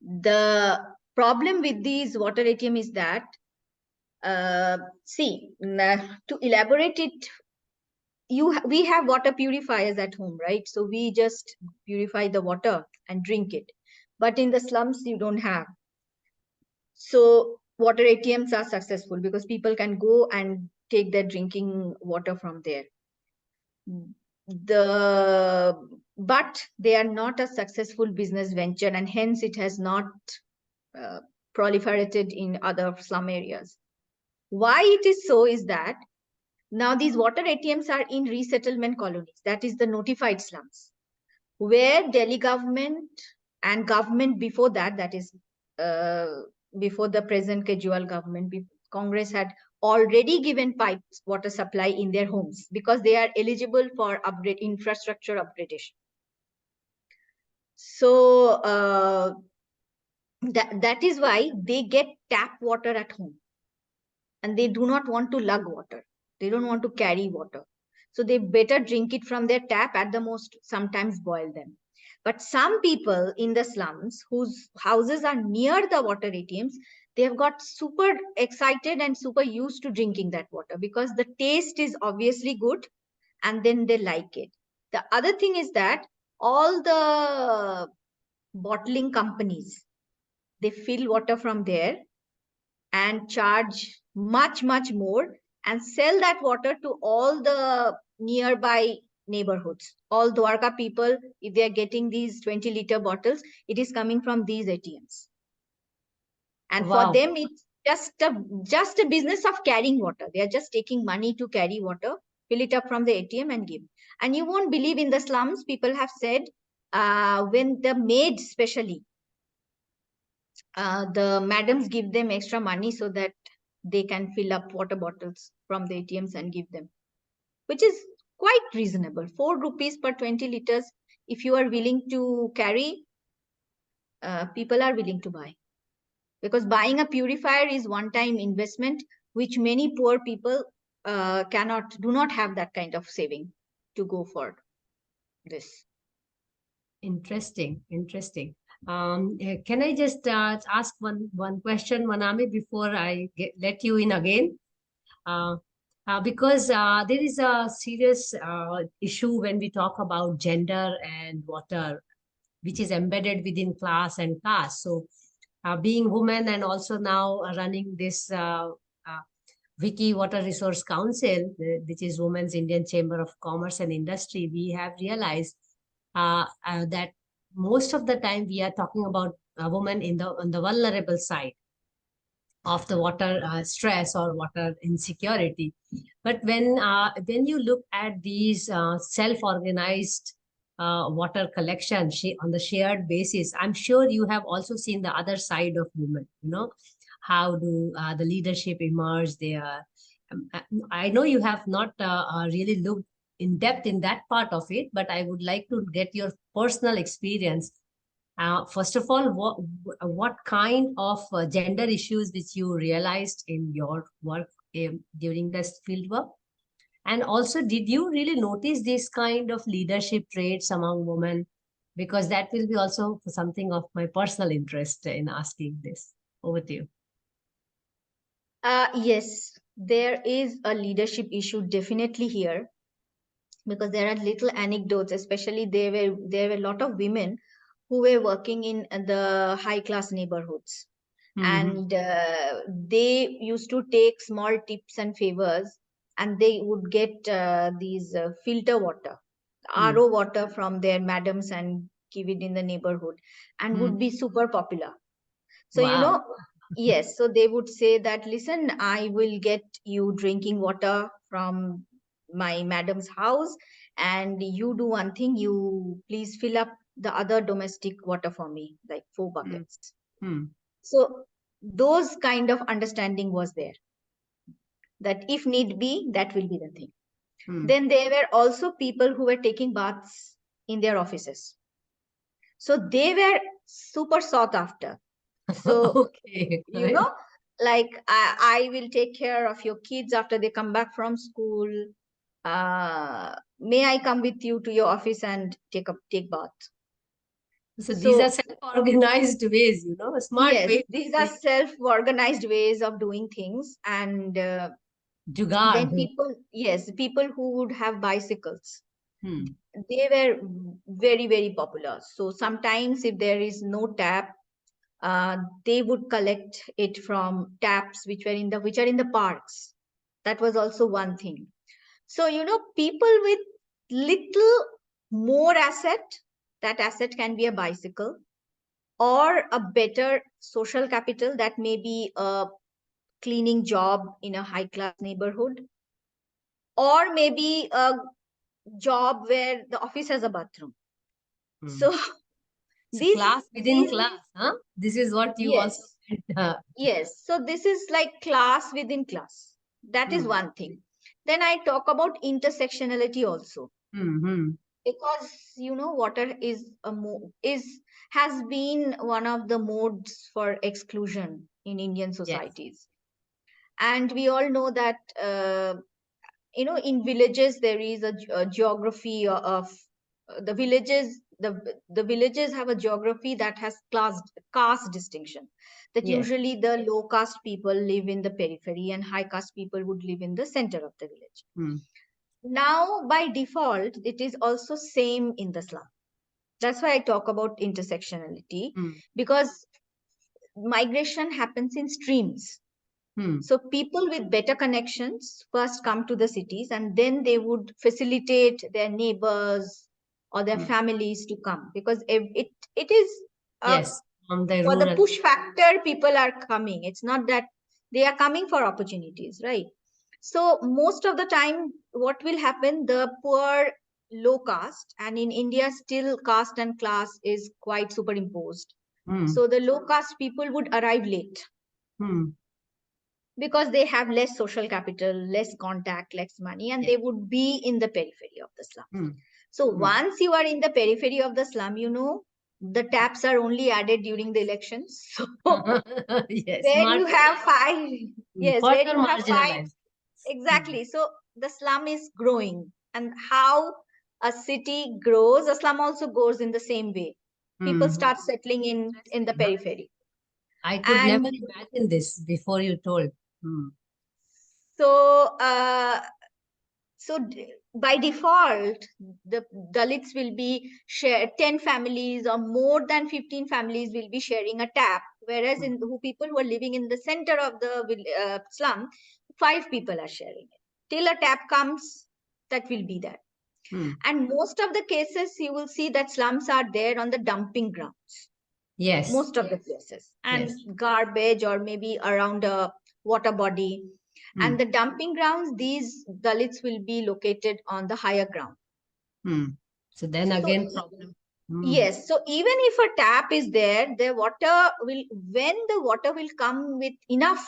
Speaker 3: The problem with these water ATM is that, to elaborate it, we have water purifiers at home, right? So we just purify the water and drink it. But in the slums, you don't have. So water ATMs are successful because people can go and take their drinking water from there. But they are not a successful business venture, and hence it has not proliferated in other slum areas. Why it is so is that now these water ATMs are in resettlement colonies, that is the notified slums, where Delhi government and government before that, that is before the present Kejriwal government, Congress had already given pipes water supply in their homes because they are eligible for infrastructure upgradation. So that is why they get tap water at home, and they do not want to lug water. They don't want to carry water. So they better drink it from their tap, at the most sometimes boil them. But some people in the slums whose houses are near the water ATMs, they have got super excited and super used to drinking that water because the taste is obviously good and then they like it. The other thing is that all the bottling companies, they fill water from there and charge much more and sell that water to all the nearby neighborhoods. All Dwarka people, if they are getting these 20-liter bottles, it is coming from these ATMs. And
Speaker 2: Wow.
Speaker 3: for them, it's just a business of carrying water. They are just taking money to carry water, fill it up from the ATM and give. And you won't believe, in the slums, people have said, when the maids especially, the madams give them extra money so that they can fill up water bottles from the ATMs and give them, which is quite reasonable. 4 rupees per 20 liters. If you are willing to carry, people are willing to buy. Because buying a purifier is one-time investment, which many poor people do not have that kind of saving to go for this.
Speaker 2: Interesting. Can I just ask one question, Manami, before I let you in again? Because there is a serious issue when we talk about gender and water, which is embedded within class and caste. So being women and also now running this Wiki Water Resource Council, which is Women's Indian Chamber of Commerce and Industry, we have realized that most of the time we are talking about women on the vulnerable side of the water stress or water insecurity. But when you look at these self-organized water collection on the shared basis, I'm sure you have also seen the other side of women, how do the leadership emerge there. I know you have not really looked in depth in that part of it, but I would like to get your personal experience. First of all, what kind of gender issues which you realized in your work during this field work? And also, did you really notice this kind of leadership traits among women? Because that will be also something of my personal interest in asking this. Over to you.
Speaker 3: Yes, there is a leadership issue definitely here, because there are little anecdotes, especially there were a lot of women who were working in the high class neighborhoods, and they used to take small tips and favors, and they would get these filter water, RO water from their madams and give it in the neighborhood, and would be super popular. So,
Speaker 2: Wow.
Speaker 3: yes, so they would say that, listen, I will get you drinking water from my madam's house, and you do one thing, you please fill up the other domestic water for me, like 4 buckets. So those kind of understanding was there, that if need be, that will be the thing. Then there were also people who were taking baths in their offices. So they were super sought after. So,
Speaker 2: Okay.
Speaker 3: like I will take care of your kids after they come back from school. May I come with you to your office and take bath?
Speaker 2: So these are self-organized ways, smart
Speaker 3: Yes,
Speaker 2: ways.
Speaker 3: these are self-organized ways of doing things. And then people who would have bicycles, they were very, very popular. So sometimes if there is no tap, they would collect it from taps which are in the parks. That was also one thing. So people with little more asset, that asset can be a bicycle, or a better social capital, that may be a cleaning job in a high class neighborhood, or maybe a job where the office has a bathroom. So
Speaker 2: So class within class, huh? This is what you also meant.
Speaker 3: Yes. So this is like class within class. That is one thing. Then I talk about intersectionality also, because water has been one of the modes for exclusion in Indian societies, and we all know that in villages there is a geography of the villages. The villages have a geography that has caste distinction, that usually the low caste people live in the periphery and high caste people would live in the center of the village. Now by default it is also same in the slum. That's why I talk about intersectionality, because migration happens in streams. So people with better connections first come to the cities, and then they would facilitate their neighbors or their families to come, because it is
Speaker 2: from the
Speaker 3: for the
Speaker 2: rural.
Speaker 3: push factor, people are coming. It's not that they are coming for opportunities, right? So most of the time what will happen, the poor low caste, and in India still caste and class is quite superimposed. So the low caste people would arrive late, because they have less social capital, less contact, less money, and they would be in the periphery of the slum. So once you are in the periphery of the slum, the taps are only added during the elections. So where you have five, where you have five, exactly. So the slum is growing, and how a city grows, a slum also grows in the same way. People start settling in the periphery.
Speaker 2: I could never imagine this before you told.
Speaker 3: So, by default, the Dalits will be 10 families or more than 15 families will be sharing a tap, whereas people who are living in the center of the slum, 5 people are sharing it. Till a tap comes, that will be that. And most of the cases, you will see that slums are there on the dumping grounds. Most of the places, and garbage, or maybe around a water body. And the dumping grounds, these Dalits will be located on the higher ground.
Speaker 2: So then again, problem.
Speaker 3: Yes. So even if a tap is there, the water will, when the water will come with enough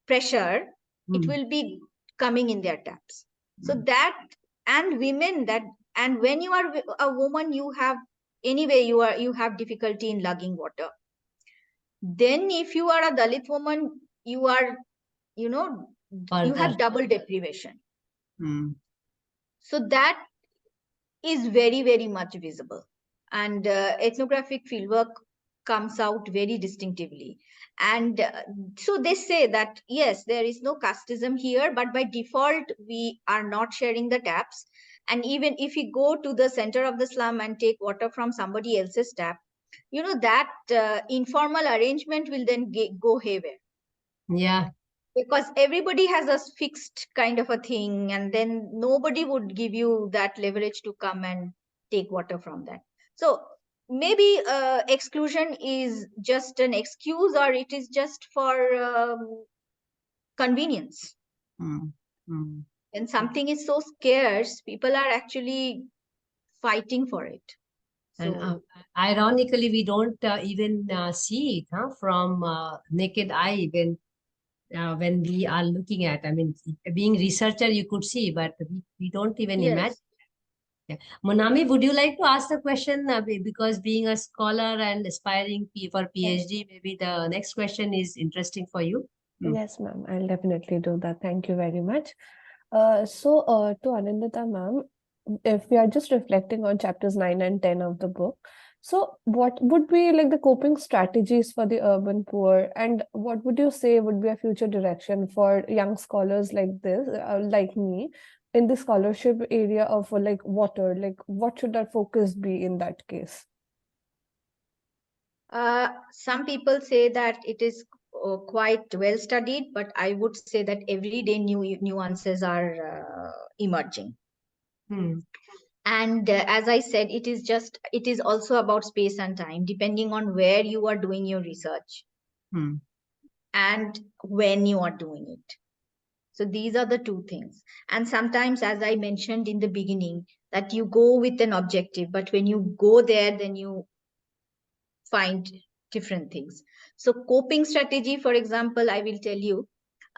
Speaker 3: pressure, it will be coming in their taps. So that, and women that, and when you are a woman, you have, anyway, you have difficulty in lugging water. Then if you are a Dalit woman, you are, you have double deprivation. So that is very, very much visible. And ethnographic fieldwork comes out very distinctively. And so they say that, yes, there is no casteism here, but by default, we are not sharing the taps. And even if we go to the center of the slum and take water from somebody else's tap, that informal arrangement will then go haywire.
Speaker 2: Yeah.
Speaker 3: Because everybody has a fixed kind of a thing, and then nobody would give you that leverage to come and take water from that. So maybe exclusion is just an excuse, or it is just for convenience. When something is so scarce, people are actually fighting for it.
Speaker 2: And ironically, we don't even see it from naked eye when we are looking at. I mean, being researcher, you could see, but we don't even imagine. Yeah. Monami, would you like to ask the question? Because being a scholar and aspiring for PhD, maybe the next question is interesting for you.
Speaker 1: Yes, ma'am. I'll definitely do that. Thank you very much. To Anindita, ma'am, if we are just reflecting on chapters 9 and 10 of the book, so what would be like the coping strategies for the urban poor, and what would you say would be a future direction for young scholars like this, like me, in the scholarship area of like water? Like, what should our focus be in that case?
Speaker 3: Some people say that it is quite well studied, but I would say that every day new nuances are emerging. And as I said, it is also about space and time, depending on where you are doing your research and when you are doing it. So these are the two things. And sometimes, as I mentioned in the beginning, that you go with an objective, but when you go there, then you find different things. So coping strategy, for example, I will tell you,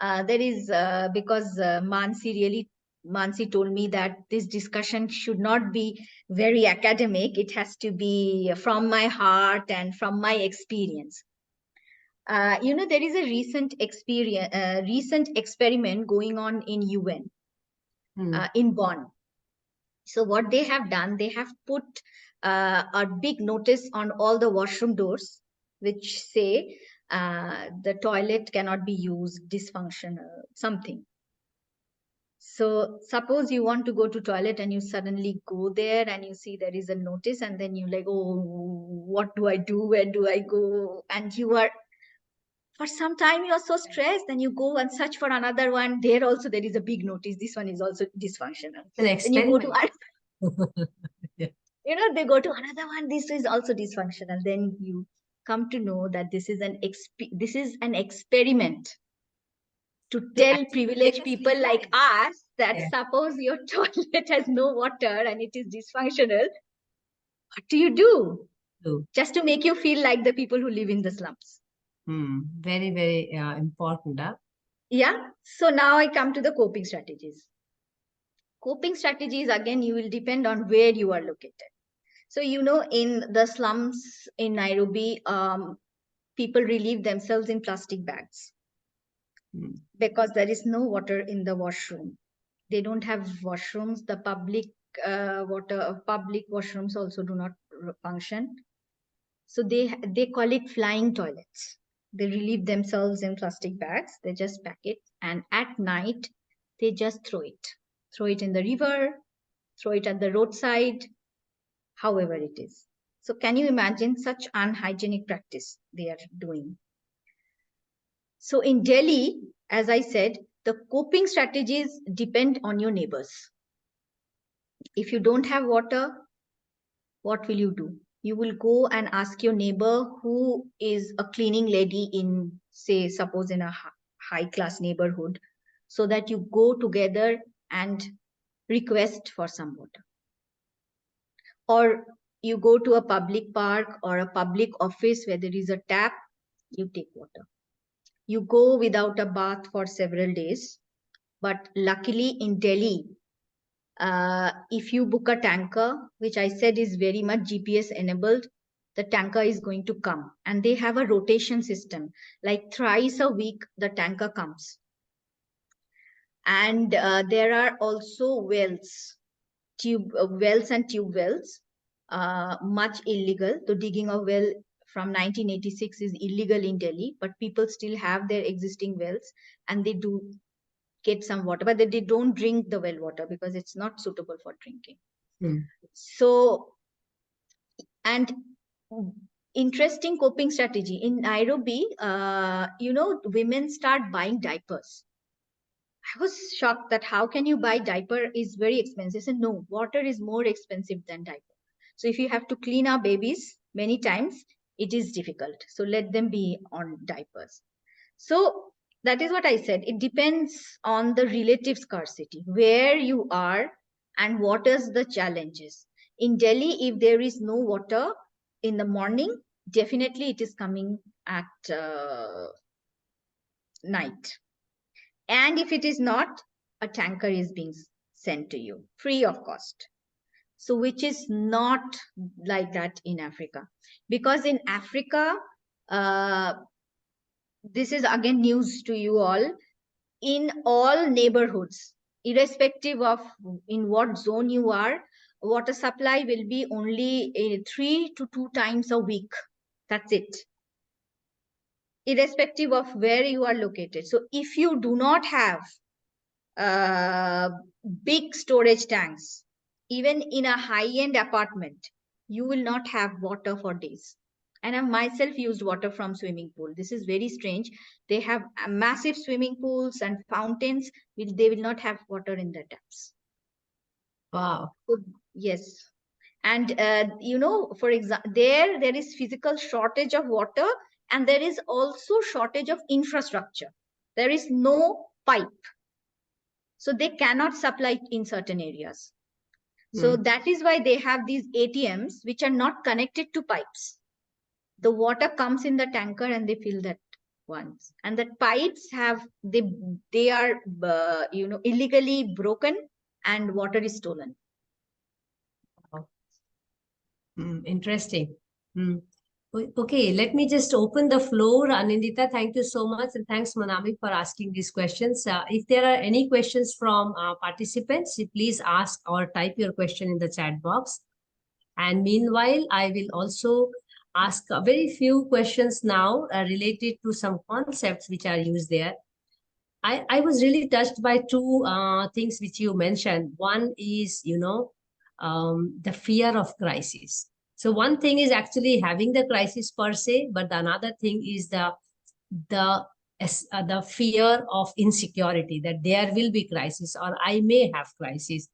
Speaker 3: there is, because Mansee told me that this discussion should not be very academic. It has to be from my heart and from my experience. There is a recent experiment going on in UN, in Bonn. So what they have done, they have put a big notice on all the washroom doors, which say the toilet cannot be used, dysfunctional, something. So suppose you want to go to toilet and you suddenly go there and you see there is a notice, and then you're like, oh, what do I do? Where do I go? And you are, for some time, you're so stressed, then you go and search for another one. There also, there is a big notice. This one is also dysfunctional. Then you go to they go to another one. This is also dysfunctional. Then you come to know that this is an experiment to tell privileged people like us that suppose your toilet has no water and it is dysfunctional, what do you do? Just to make you feel like the people who live in the slums.
Speaker 2: Very, very important.
Speaker 3: Yeah. So now I come to the coping strategies. Coping strategies, again, you will depend on where you are located. So, in the slums in Nairobi, people relieve themselves in plastic bags because there is no water in the washroom. They don't have washrooms. The public washrooms also do not function. So they call it flying toilets. They relieve themselves in plastic bags. They just pack it, and at night they just throw it in the river, throw it at the roadside, however it is. So can you imagine such unhygienic practice they are doing? So in Delhi, as I said, the coping strategies depend on your neighbors. If you don't have water, what will you do? You will go and ask your neighbor who is a cleaning lady in, say, suppose in a high class neighborhood, so that you go together and request for some water. Or you go to a public park or a public office where there is a tap, you take water. You go without a bath for several days. But luckily in Delhi, if you book a tanker, which I said is very much GPS enabled, the tanker is going to come. And they have a rotation system. Like thrice a week, the tanker comes. And there are also wells and tube wells, much illegal. The digging of well from 1986 is illegal in Delhi, but people still have their existing wells and they do get some water, but they don't drink the well water because it's not suitable for drinking. So, and interesting coping strategy in Nairobi, women start buying diapers. I was shocked that how can you buy diaper is very expensive. I said, no, water is more expensive than diaper. So if you have to clean our babies many times, it is difficult. So let them be on diapers. So that is what I said. It depends on the relative scarcity, where you are and what is the challenges. In Delhi, if there is no water in the morning, definitely it is coming at night. And if it is not, a tanker is being sent to you free of cost. So which is not like that in Africa. Because in Africa, this is again news to you all, in all neighborhoods, irrespective of in what zone you are, water supply will be only 3 to 2 times a week. That's it. Irrespective of where you are located. So if you do not have big storage tanks, even in a high-end apartment, you will not have water for days. And I myself used water from swimming pool. This is very strange. They have massive swimming pools and fountains. They will not have water in their taps.
Speaker 2: Wow.
Speaker 3: So, yes. And, for example, there is physical shortage of water and there is also shortage of infrastructure. There is no pipe. So they cannot supply in certain areas. So that is why they have these ATMs, which are not connected to pipes. The water comes in the tanker and they fill that once. And the pipes have, they are, illegally broken and water is stolen.
Speaker 2: Interesting. Okay, let me just open the floor. Anindita, thank you so much. And thanks, Monami, for asking these questions. If there are any questions from participants, please ask or type your question in the chat box. And meanwhile, I will also ask a very few questions now related to some concepts which are used there. I was really touched by two things which you mentioned. One is, the fear of crisis. So one thing is actually having the crisis per se, but the another thing is the fear of insecurity, that there will be crisis or I may have crisis,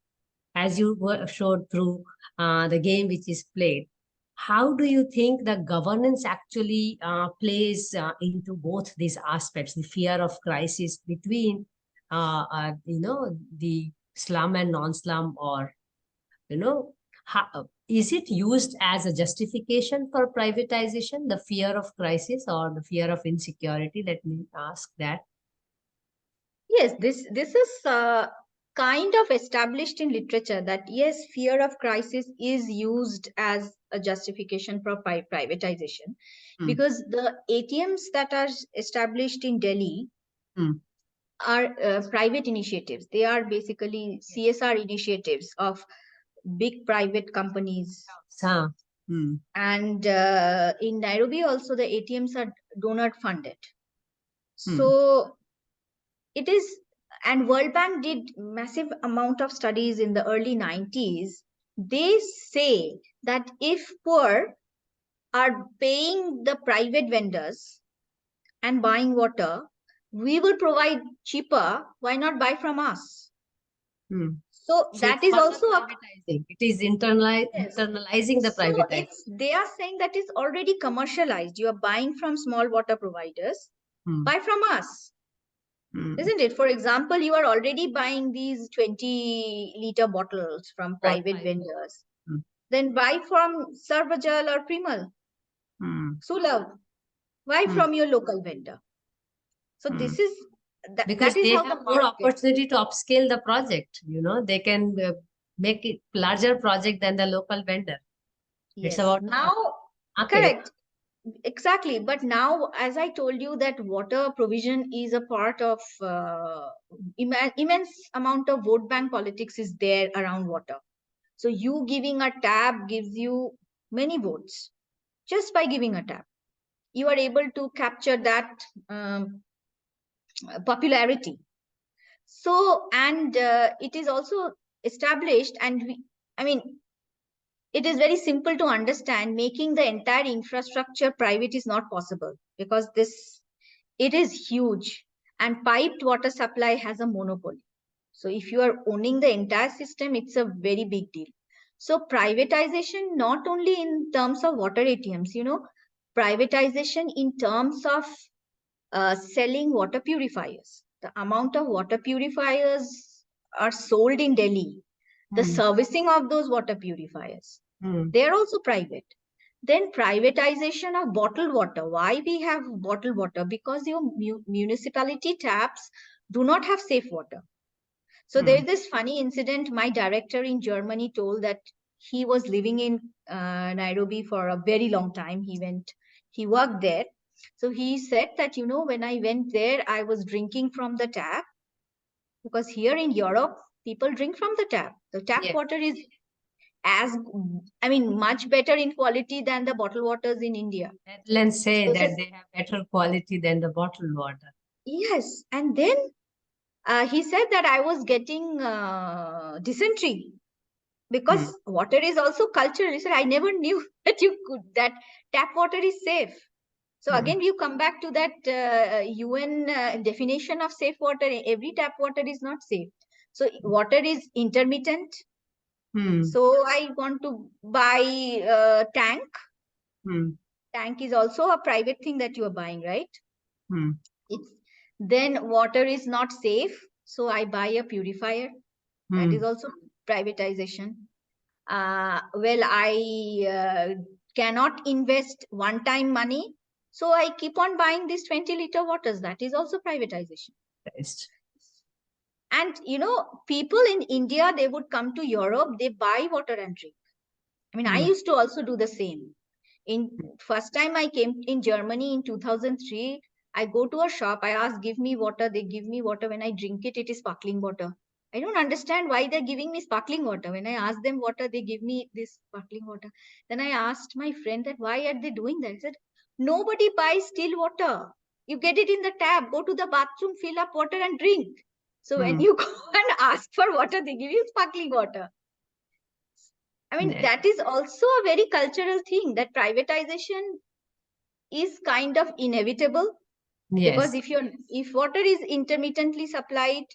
Speaker 2: as you showed through the game which is played. How do you think the governance actually plays into both these aspects, the fear of crisis between, the slum and non-slum, or, is it used as a justification for privatization, the fear of crisis or the fear of insecurity? Let me ask that.
Speaker 3: Yes, this is kind of established in literature that yes, fear of crisis is used as a justification for privatization, because the ATMs that are established in Delhi are private initiatives. They are basically CSR initiatives of big private companies. And in Nairobi also the ATMs are donor funded. So it is, and World Bank did massive amount of studies in the early 90s. They say that if poor are paying the private vendors and buying water, we will provide cheaper. Why not buy from us? So that is also
Speaker 2: privatizing. It is internalizing the privatizing.
Speaker 3: So they are saying that is already commercialized. You are buying from small water providers. Buy from us. Isn't it? For example, you are already buying these 20-liter bottles from private vendors. then buy from Sarvajal or Primal, Sulabh. Why from your local vendor? So this is
Speaker 2: because
Speaker 3: that is
Speaker 2: they
Speaker 3: how
Speaker 2: have
Speaker 3: the
Speaker 2: more
Speaker 3: market.
Speaker 2: opportunity to upscale the project. They can make it larger project than the local vendor.
Speaker 3: Yes.
Speaker 2: It's about
Speaker 3: Now,
Speaker 2: market.
Speaker 3: correct. Exactly. But now, as I told you, that water provision is a part of immense amount of vote bank politics is there around water. So you giving a tab gives you many votes just by giving a tab. You are able to capture that popularity. So, and it is also established, and it is very simple to understand. Making the entire infrastructure private is not possible because it is huge, and piped water supply has a monopoly. So if you are owning the entire system, it's a very big deal. So privatization, not only in terms of water ATMs, privatization in terms of selling water purifiers. The amount of water purifiers are sold in Delhi, the servicing of those water purifiers, they are also private. Then privatization of bottled water. Why we have bottled water? Because your municipality taps do not have safe water. So there is this funny incident. My director in Germany told that he was living in Nairobi for a very long time. He worked there. So he said that, when I went there, I was drinking from the tap, because here in Europe, people drink from the tap. The tap water is much better in quality than the bottled waters in India.
Speaker 2: Netherlands say that they have better quality than the bottled water.
Speaker 3: Yes. And then he said that I was getting dysentery because water is also cultural. He said, I never knew that tap water is safe. So again, you come back to that UN definition of safe water. Every tap water is not safe. So water is intermittent. So I want to buy a tank. Tank is also a private thing that you are buying, right? Then water is not safe. So I buy a purifier. That is also privatization. I cannot invest one-time money. So I keep on buying these 20-liter waters. That is also privatization.
Speaker 2: Yes.
Speaker 3: And, people in India, they would come to Europe, they buy water and drink. I used to also do the same. First time I came in Germany in 2003, I go to a shop, I ask, give me water. They give me water. When I drink it, it is sparkling water. I don't understand why they're giving me sparkling water. When I ask them water, they give me this sparkling water. Then I asked my friend that why are they doing that? He said, nobody buys still water. You get it in the tap, go to the bathroom, fill up water and drink. So when you go and ask for water, they give you sparkling water. That is also a very cultural thing, that privatization is kind of inevitable. Yes. Because if water is intermittently supplied,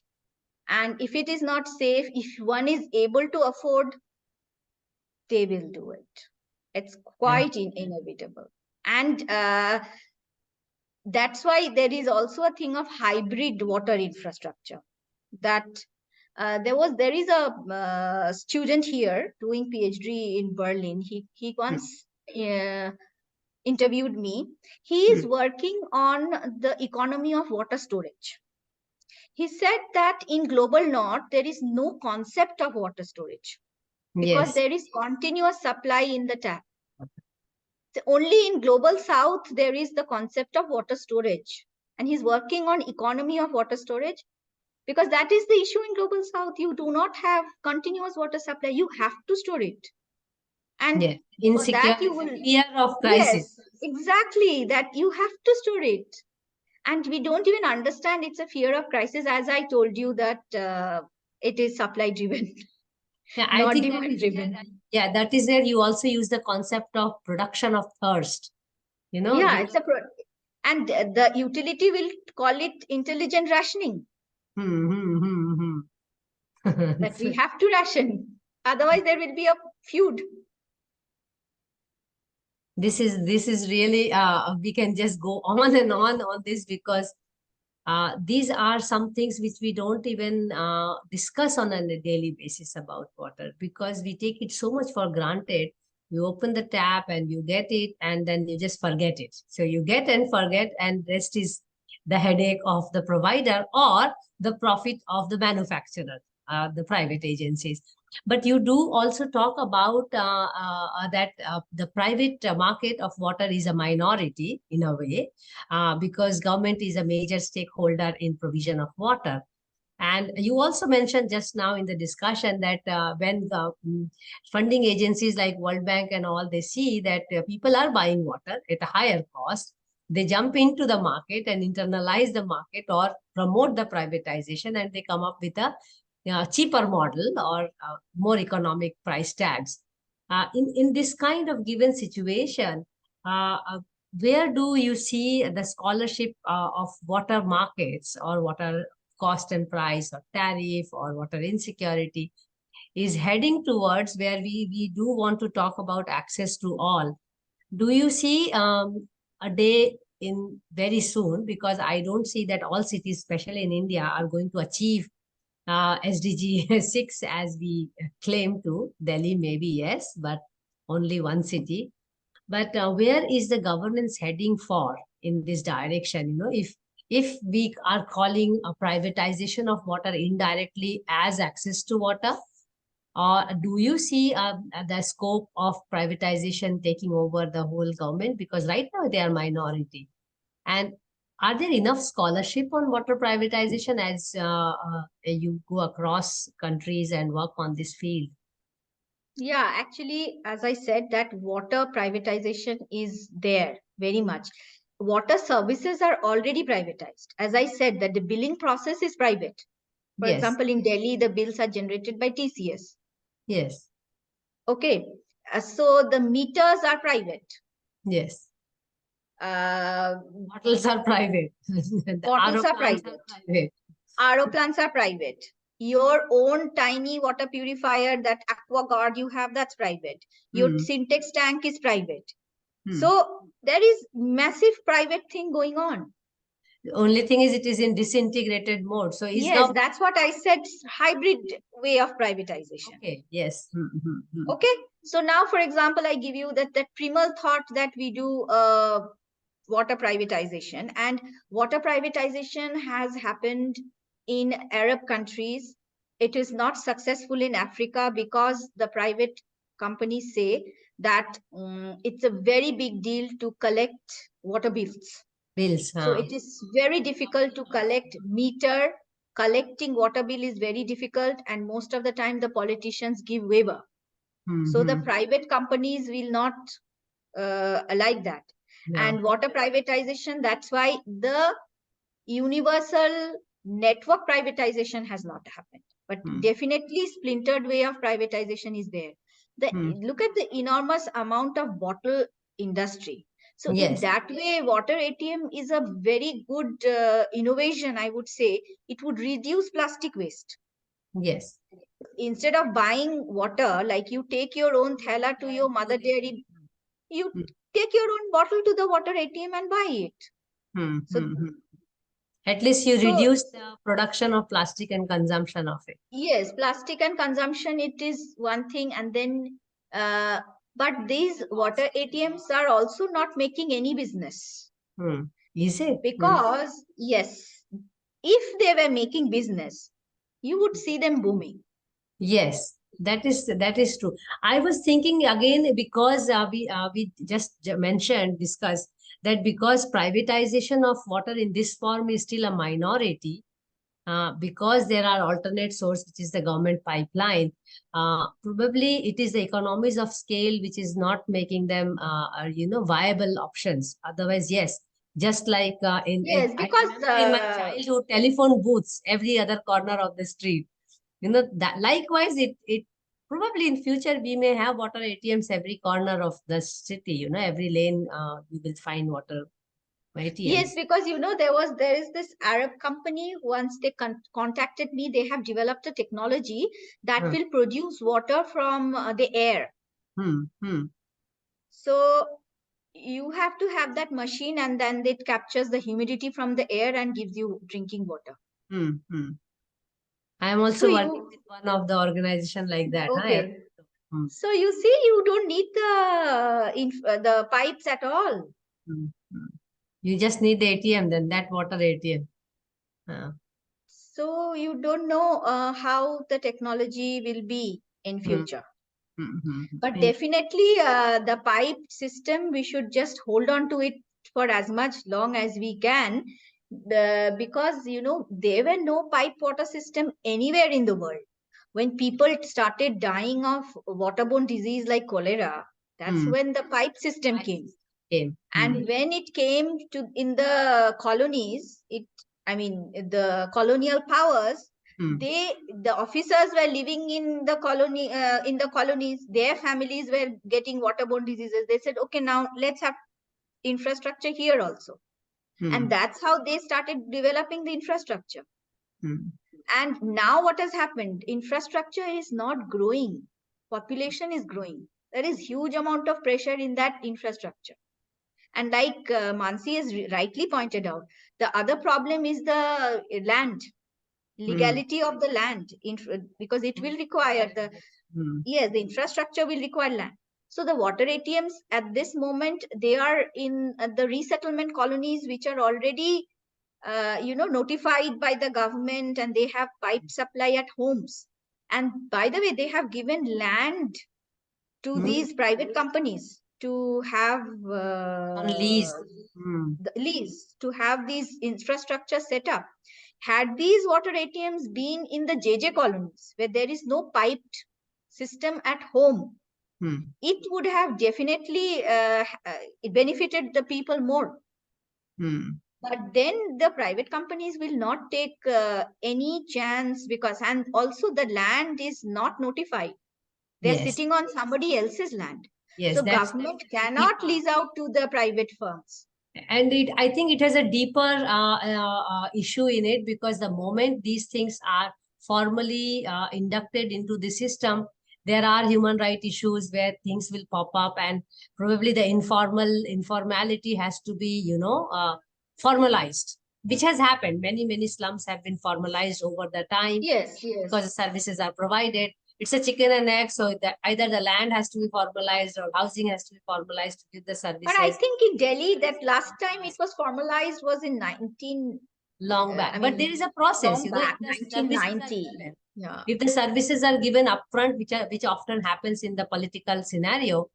Speaker 3: and if it is not safe, if one is able to afford, they will do it. It's quite inevitable. And that's why there is also a thing of hybrid water infrastructure. That there is a student here doing PhD in Berlin. He once interviewed me. He is working on the economy of water storage. He said that in global north, there is no concept of water storage because there is continuous supply in the tap. So only in global south, there is the concept of water storage. And he's working on economy of water storage because that is the issue in global south. You do not have continuous water supply. You have to store it. And
Speaker 2: insecurity, fear of crisis.
Speaker 3: Yes, exactly, that you have to store it. And we don't even understand it's a fear of crisis. As I told you that it is supply driven, not demand driven.
Speaker 2: That is where you also use the concept of production of thirst.
Speaker 3: It's and the utility will call it intelligent rationing. That we have to ration. Otherwise, there will be a feud.
Speaker 2: This is really, we can just go on and on this because These are some things which we don't even discuss on a daily basis about water, because we take it so much for granted. You open the tap and you get it, and then you just forget it. So you get and forget, and rest is the headache of the provider or the profit of the manufacturer, the private agencies. But you do also talk about that the private market of water is a minority in a way, because government is a major stakeholder in provision of water. And you also mentioned just now in the discussion that when the funding agencies like World Bank and all, they see that people are buying water at a higher cost, they jump into the market and internalize the market or promote the privatization, and they come up with a cheaper model or more economic price tags. In this kind of given situation, where do you see the scholarship of water markets or water cost and price or tariff or water insecurity is heading towards, where we do want to talk about access to all? Do you see a day in very soon? Because I don't see that all cities, especially in India, are going to achieve SDG 6 as we claim to. Delhi maybe yes, but only one city. But where is the governance heading for in this direction? If we are calling a privatization of water indirectly as access to water, or do you see the scope of privatization taking over the whole government? Because right now they are minority. And are there enough scholarship on water privatization as you go across countries and work on this field?
Speaker 3: Yeah, actually, as I said, that water privatization is there very much. Water services are already privatized. As I said, that the billing process is private. For
Speaker 2: Yes,
Speaker 3: example, in Delhi, the bills are generated by TCS.
Speaker 2: yes,
Speaker 3: Okay, so the meters are private.
Speaker 2: yes.
Speaker 3: Uh,
Speaker 2: Bottles are private. The
Speaker 3: Bottles
Speaker 2: RO
Speaker 3: are
Speaker 2: plants
Speaker 3: private.
Speaker 2: are private.
Speaker 3: RO plants are private. Your own tiny water purifier, that AquaGuard you have, that's private. Your
Speaker 2: Hmm.
Speaker 3: syntax tank is private.
Speaker 2: Hmm.
Speaker 3: So there is massive private thing going on.
Speaker 2: The only thing is it is in disintegrated mode. So is
Speaker 3: Yes, that's what I said, hybrid way of privatization.
Speaker 2: okay? Yes.
Speaker 3: Okay, so now, for example, I give you that primal thought that we do water privatization, and water privatization has happened in Arab countries. It is not successful in Africa because the private companies say that it's a very big deal to collect water bills.
Speaker 2: Bills.
Speaker 3: So it is very difficult to collect meter. Collecting water bill is very difficult, and most of the time the politicians give waiver. So the private companies will not like that.
Speaker 2: Yeah.
Speaker 3: And water privatization, that's why the universal network privatization has not happened. But definitely splintered way of privatization is there. Look at the enormous amount of bottle industry. So in
Speaker 2: Yes.
Speaker 3: that way, water ATM is a very good innovation, I would say. It would reduce plastic waste.
Speaker 2: Yes.
Speaker 3: Instead of buying water, like you take your own thela to your mother dairy, you take your own bottle to the water ATM and buy it. So,
Speaker 2: At least you
Speaker 3: so
Speaker 2: reduce the production of plastic and consumption of it.
Speaker 3: yes, plastic and consumption, it is one thing. And then, but these water ATMs are also not making any business.
Speaker 2: Is it?
Speaker 3: Because, yes, if they were making business, you would see them booming.
Speaker 2: Yes, that is true. I was thinking again, because we just discussed that because privatization of water in this form is still a minority, because there are alternate source, which is the government pipeline. Probably it is the economies of scale which is not making them viable options. Otherwise, yes, just like
Speaker 3: Yes,
Speaker 2: I
Speaker 3: because
Speaker 2: remember in my childhood, telephone booths every other corner of the street. That likewise, it probably in future we may have water ATMs every corner of the city. Every lane you will find water ATMs.
Speaker 3: yes, because there is this Arab company. Once they contacted me, they have developed a technology that will produce water from the air. So you have to have that machine, and then it captures the humidity from the air and gives you drinking water.
Speaker 2: I am also
Speaker 3: So
Speaker 2: working with one of the organization like that.
Speaker 3: Okay.
Speaker 2: Hmm.
Speaker 3: So you see, you don't need the pipes at all.
Speaker 2: You just need the ATM, then that water ATM.
Speaker 3: So you don't know how the technology will be in future. But definitely the pipe system, we should just hold on to it for as much long as we can, because there were no pipe water system anywhere in the world. When people started dying of waterborne disease like cholera, that's when the pipe system came. And when it came to in the colonies, the colonial powers, the officers were living in the colonies, their families were getting waterborne diseases. They said, okay, now let's have infrastructure here also. And that's how they started developing the infrastructure. And now what has happened? Infrastructure is not growing. Population is growing. There is huge amount of pressure in that infrastructure. And like Mansee has rightly pointed out, the other problem is the land, legality of the land, because it will require the infrastructure will require land. So the water ATMs at this moment, they are in the resettlement colonies, which are already notified by the government, and they have pipe supply at homes. And by the way, they have given land to these private companies to have
Speaker 2: on lease.
Speaker 3: the lease, to have these infrastructure set up. Had these water ATMs been in the JJ colonies, where there is no piped system at home, it would have definitely benefited the people more. But then the private companies will not take any chance, and also the land is not notified. They're sitting on somebody else's land. So government cannot lease out to the private firms.
Speaker 2: And I think it has a deeper issue in it, because the moment these things are formally inducted into the system, there are human rights issues where things will pop up, and probably the informality has to be, formalized, which has happened. Many slums have been formalized over the time.
Speaker 3: Yes.
Speaker 2: Because the services are provided. It's a chicken and egg, so that either the land has to be formalized or housing has to be formalized to give the services.
Speaker 3: But I think in Delhi, that last time it was formalized was in
Speaker 2: long back. But there is a process,
Speaker 3: long back, 1990. Yeah.
Speaker 2: If the services are given upfront, which often happens in the political scenario,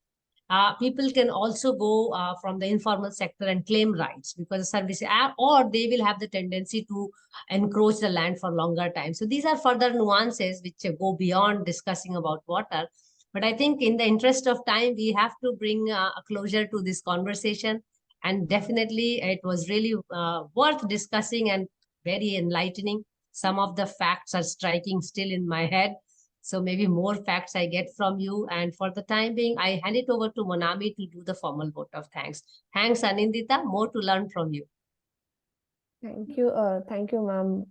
Speaker 2: people can also go from the informal sector and claim rights, because the services or they will have the tendency to encroach the land for longer time. So these are further nuances which go beyond discussing about water. But I think in the interest of time, we have to bring a closure to this conversation. And definitely it was really worth discussing and very enlightening. Some of the facts are striking still in my head. So maybe more facts I get from you. And for the time being, I hand it over to Monami to do the formal vote of thanks. Thanks, Anindita. More to learn from you.
Speaker 1: Thank you, ma'am.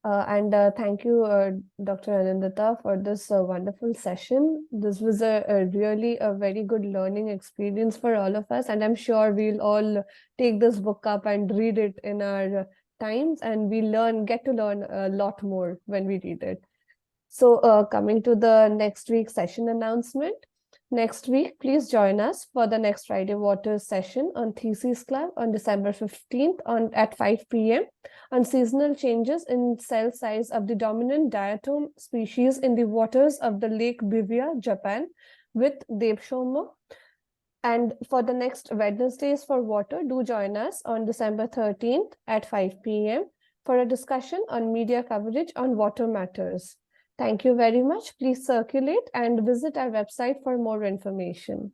Speaker 1: And thank you, Dr. Anindita, for this wonderful session. This was really a very good learning experience for all of us. And I'm sure we'll all take this book up and read it in our times. And we get to learn a lot more when we read it. So coming to the next week's session announcement. Next week, please join us for the next Friday.Waters session on Thesis Club on December 15th at 5 p.m. on seasonal changes in cell size of the dominant diatom species in the waters of the Lake Biwa, Japan, with Devshomo. And for the next Wednesdays for Water, do join us on December 13th at 5 p.m. for a discussion on media coverage on water matters. Thank you very much. Please circulate and visit our website for more information.